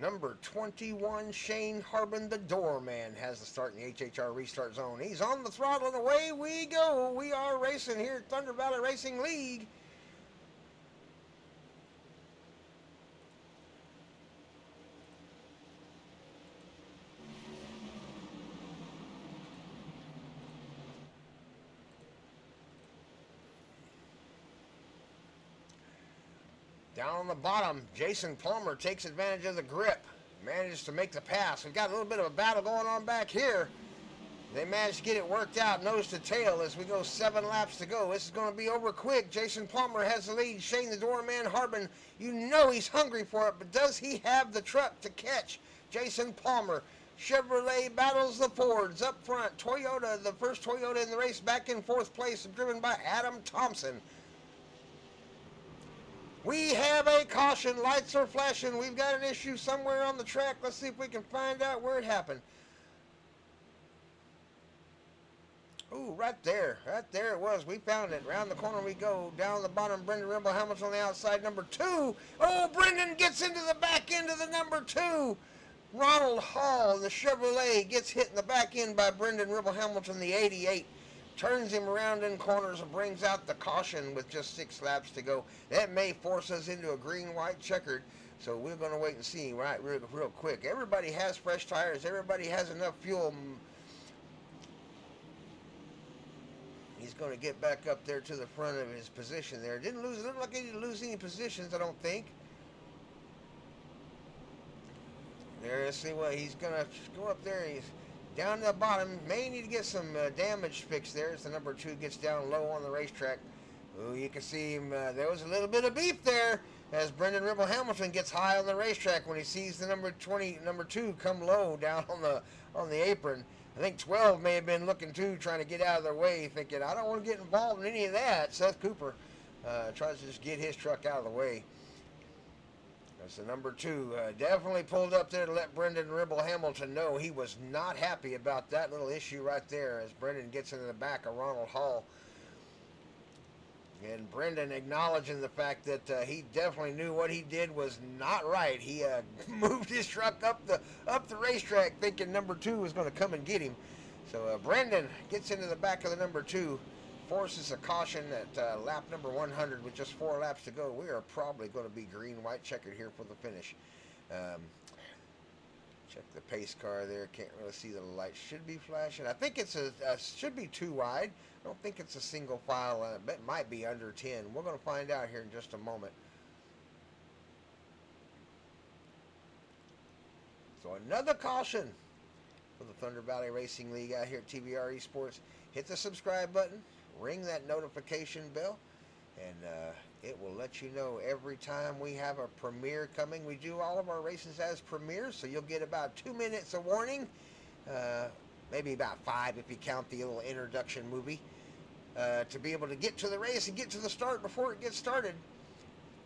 number 21, Shane Harbin, the doorman, has the start in the HHR restart zone. He's on the throttle and away we go. We are racing here at Thunder Valley Racing League. Down on the bottom, Jason Palmer takes advantage of the grip, manages to make the pass. We've got a little bit of a battle going on back here. They managed to get it worked out nose to tail as we go 7 laps to go. This is going to be over quick. Jason Palmer has the lead. Shane the doorman Harbin, you know he's hungry for it, but does he have the truck to catch Jason Palmer? Chevrolet battles the Fords up front. Toyota, the first Toyota in the race, back in 4th place, driven by Adam Thompson. We have a caution. Lights are flashing. We've got an issue somewhere on the track. Let's see if we can find out where it happened. Ooh, right there. Right there it was. We found it. Around the corner we go. Down the bottom, Brendan Rimble Hamilton on the outside, number 2. Oh, Brendan gets into the back end of the number 2. Ronald Hall, the Chevrolet, gets hit in the back end by Brendan Rimble Hamilton, the 88. Turns him around in corners and brings out the caution with just 6 laps to go. That may force us into a green-white checkered, so we're going to wait and see real quick. Everybody has fresh tires. Everybody has enough fuel. He's going to get back up there to the front of his position there. Didn't look like he didn't lose any positions, I don't think. There, let's see what he's going to go up there. He's down to the bottom, may need to get some damage fixed there as the number 2 gets down low on the racetrack. Ooh, you can see him, there was a little bit of beef there as Brendan Rimble Hamilton gets high on the racetrack when he sees the number 2 come low down on the apron. I think 12 may have been looking too, trying to get out of their way, thinking, I don't want to get involved in any of that. Seth Cooper tries to just get his truck out of the way. That's the number 2. Definitely pulled up there to let Brendan Rimble Hamilton know he was not happy about that little issue right there as Brendan gets into the back of Ronald Hall. And Brendan acknowledging the fact that he definitely knew what he did was not right. He moved his truck up the racetrack thinking number 2 was going to come and get him. So Brendan gets into the back of the number 2. Forces a caution at lap number 100 with just 4 laps to go. We are probably going to be green-white checkered here for the finish. Check the pace car there. Can't really see the light. Should be flashing. I think it's should be 2 wide. I don't think it's a single file. It might be under 10. We're going to find out here in just a moment. So another caution for the Thunder Valley Racing League out here at TVR-Esports. Hit the subscribe button. Ring that notification bell, and it will let you know every time we have a premiere coming. We do all of our races as premieres, so you'll get about 2 minutes of warning, maybe about 5 if you count the little introduction movie, to be able to get to the race and get to the start before it gets started.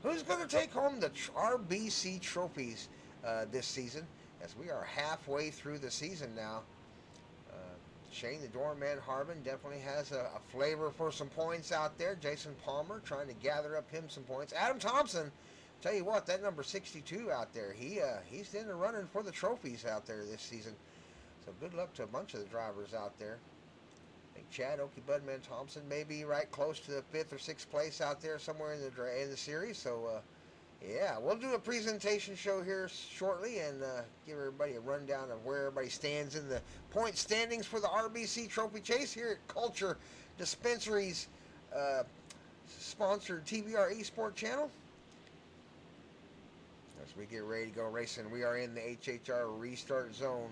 Who's going to take home the RBC trophies this season, as we are halfway through the season now? Shane the doorman Harbin definitely has a flavor for some points out there. Jason Palmer trying to gather up him some points. Adam Thompson, tell you what, that number 62 out there, he's in the running for the trophies out there this season. So good luck to a bunch of the drivers out there. I think Chad Okie Budman Thompson may be right close to the 5th or 6th place out there somewhere in the series. So yeah, we'll do a presentation show here shortly and give everybody a rundown of where everybody stands in the point standings for the RBC Trophy Chase here at Culture Dispensary's sponsored TVR-Esports channel. As we get ready to go racing, we are in the HHR restart zone.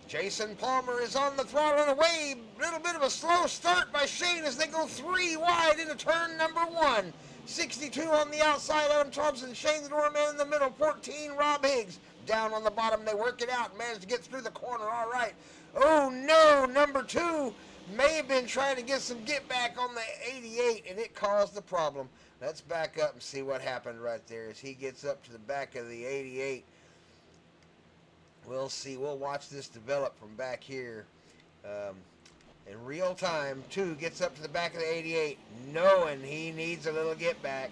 Jason Palmer is on the throttle and away. Little bit of a slow start by Shane as they go 3 wide into turn number 1. 62 on the outside, Adam Thompson. Shane the doorman in the middle. 14, Rob Higgs. Down on the bottom, they work it out. Managed to get through the corner. All right. Oh, no. Number 2 may have been trying to get some get back on the 88, and it caused the problem. Let's back up and see what happened right there as he gets up to the back of the 88. We'll see. We'll watch this develop from back here. In real time, 2 gets up to the back of the 88, knowing he needs a little get back.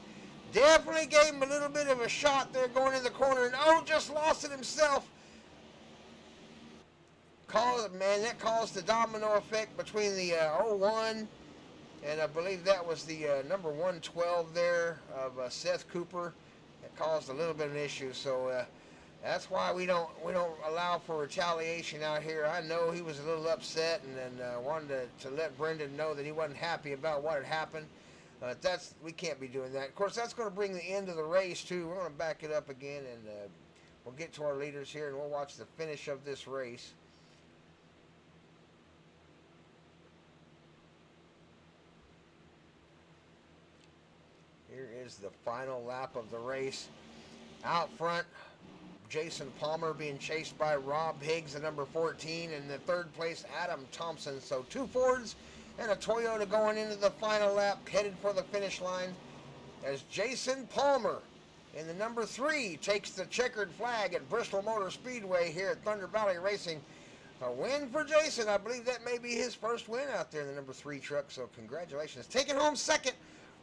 Definitely gave him a little bit of a shot there going in the corner, and just lost it himself. That caused the domino effect between the 01, and I believe that was the number 112 there of Seth Cooper. That caused a little bit of an issue, so that's why we don't allow for retaliation out here. I know he was a little upset and wanted to let Brendan know that he wasn't happy about what had happened. We can't be doing that. Of course, that's going to bring the end of the race too. We're going to back it up again, and we'll get to our leaders here, and we'll watch the finish of this race. Here is the final lap of the race. Out front, Jason Palmer being chased by Rob Higgs at number 14, and in third place, Adam Thompson. So 2 Fords and a Toyota going into the final lap, headed for the finish line, as Jason Palmer in the number 3 takes the checkered flag at Bristol Motor Speedway here at Thunder Valley Racing. A win for Jason. I believe that may be his first win out there in the number 3 truck, so congratulations. Taking home second,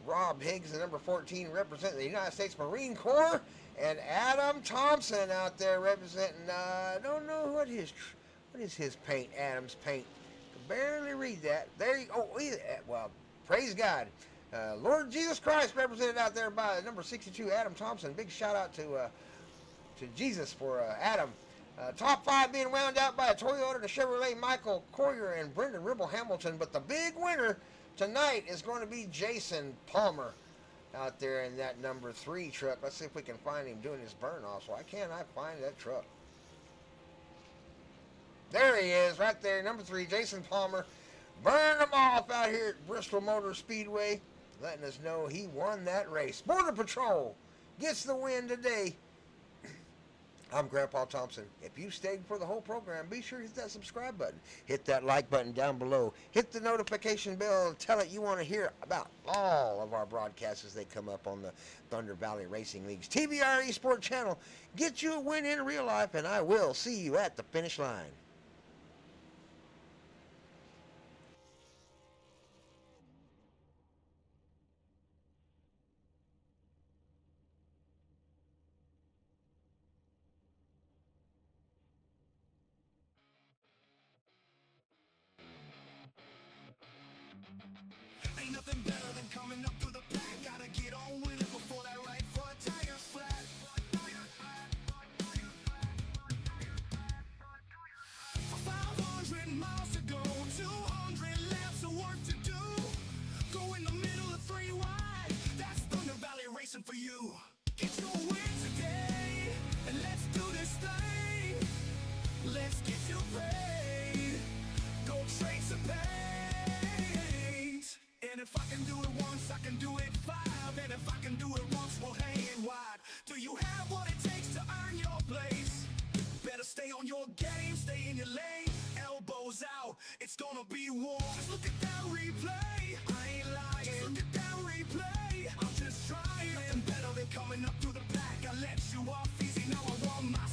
Rob Higgs, the number 14, representing the United States Marine Corps, and Adam Thompson out there representing, I don't know what is his paint, Adam's paint. Can barely read that. There you go. Well, praise God. Lord Jesus Christ represented out there by number 62, Adam Thompson. Big shout out to Jesus for Adam. Top 5 being wound out by a Toyota, the Chevrolet Michael Coyer, and Brendan Ribble Hamilton, but the big winner tonight is going to be Jason Palmer out there in that number 3 truck. Let's see if we can find him doing his burn off. Why can't I find that truck? There he is, right there, number 3, Jason Palmer. Burn him off out here at Bristol Motor Speedway, letting us know he won that race. Border Patrol gets the win today. I'm Grandpa Thompson. If you stayed for the whole program, be sure to hit that subscribe button. Hit that like button down below. Hit the notification bell and tell it you want to hear about all of our broadcasts as they come up on the Thunder Valley Racing League's TVR-Esports channel. Get you a win in real life, and I will see you at the finish line. Ain't nothing better than coming up through the pack. Gotta get on with it before that right foot tire flat. 500 miles to go, 200 laps of work to do. Go in the middle of 3 wide. That's Thunder Valley Racing for you. Get your win today, and let's do this thing. Let's get you paid. Go trade some paint. And if I can do it once, I can do it 5. And if I can do it once, we'll hang it wide. Do you have what it takes to earn your place? Better stay on your game, stay in your lane. Elbows out, it's gonna be war. Just look at that replay, I ain't lying. Just look at that replay, I'm just trying. Nothing better than coming up through the back. I let you off easy, now I want my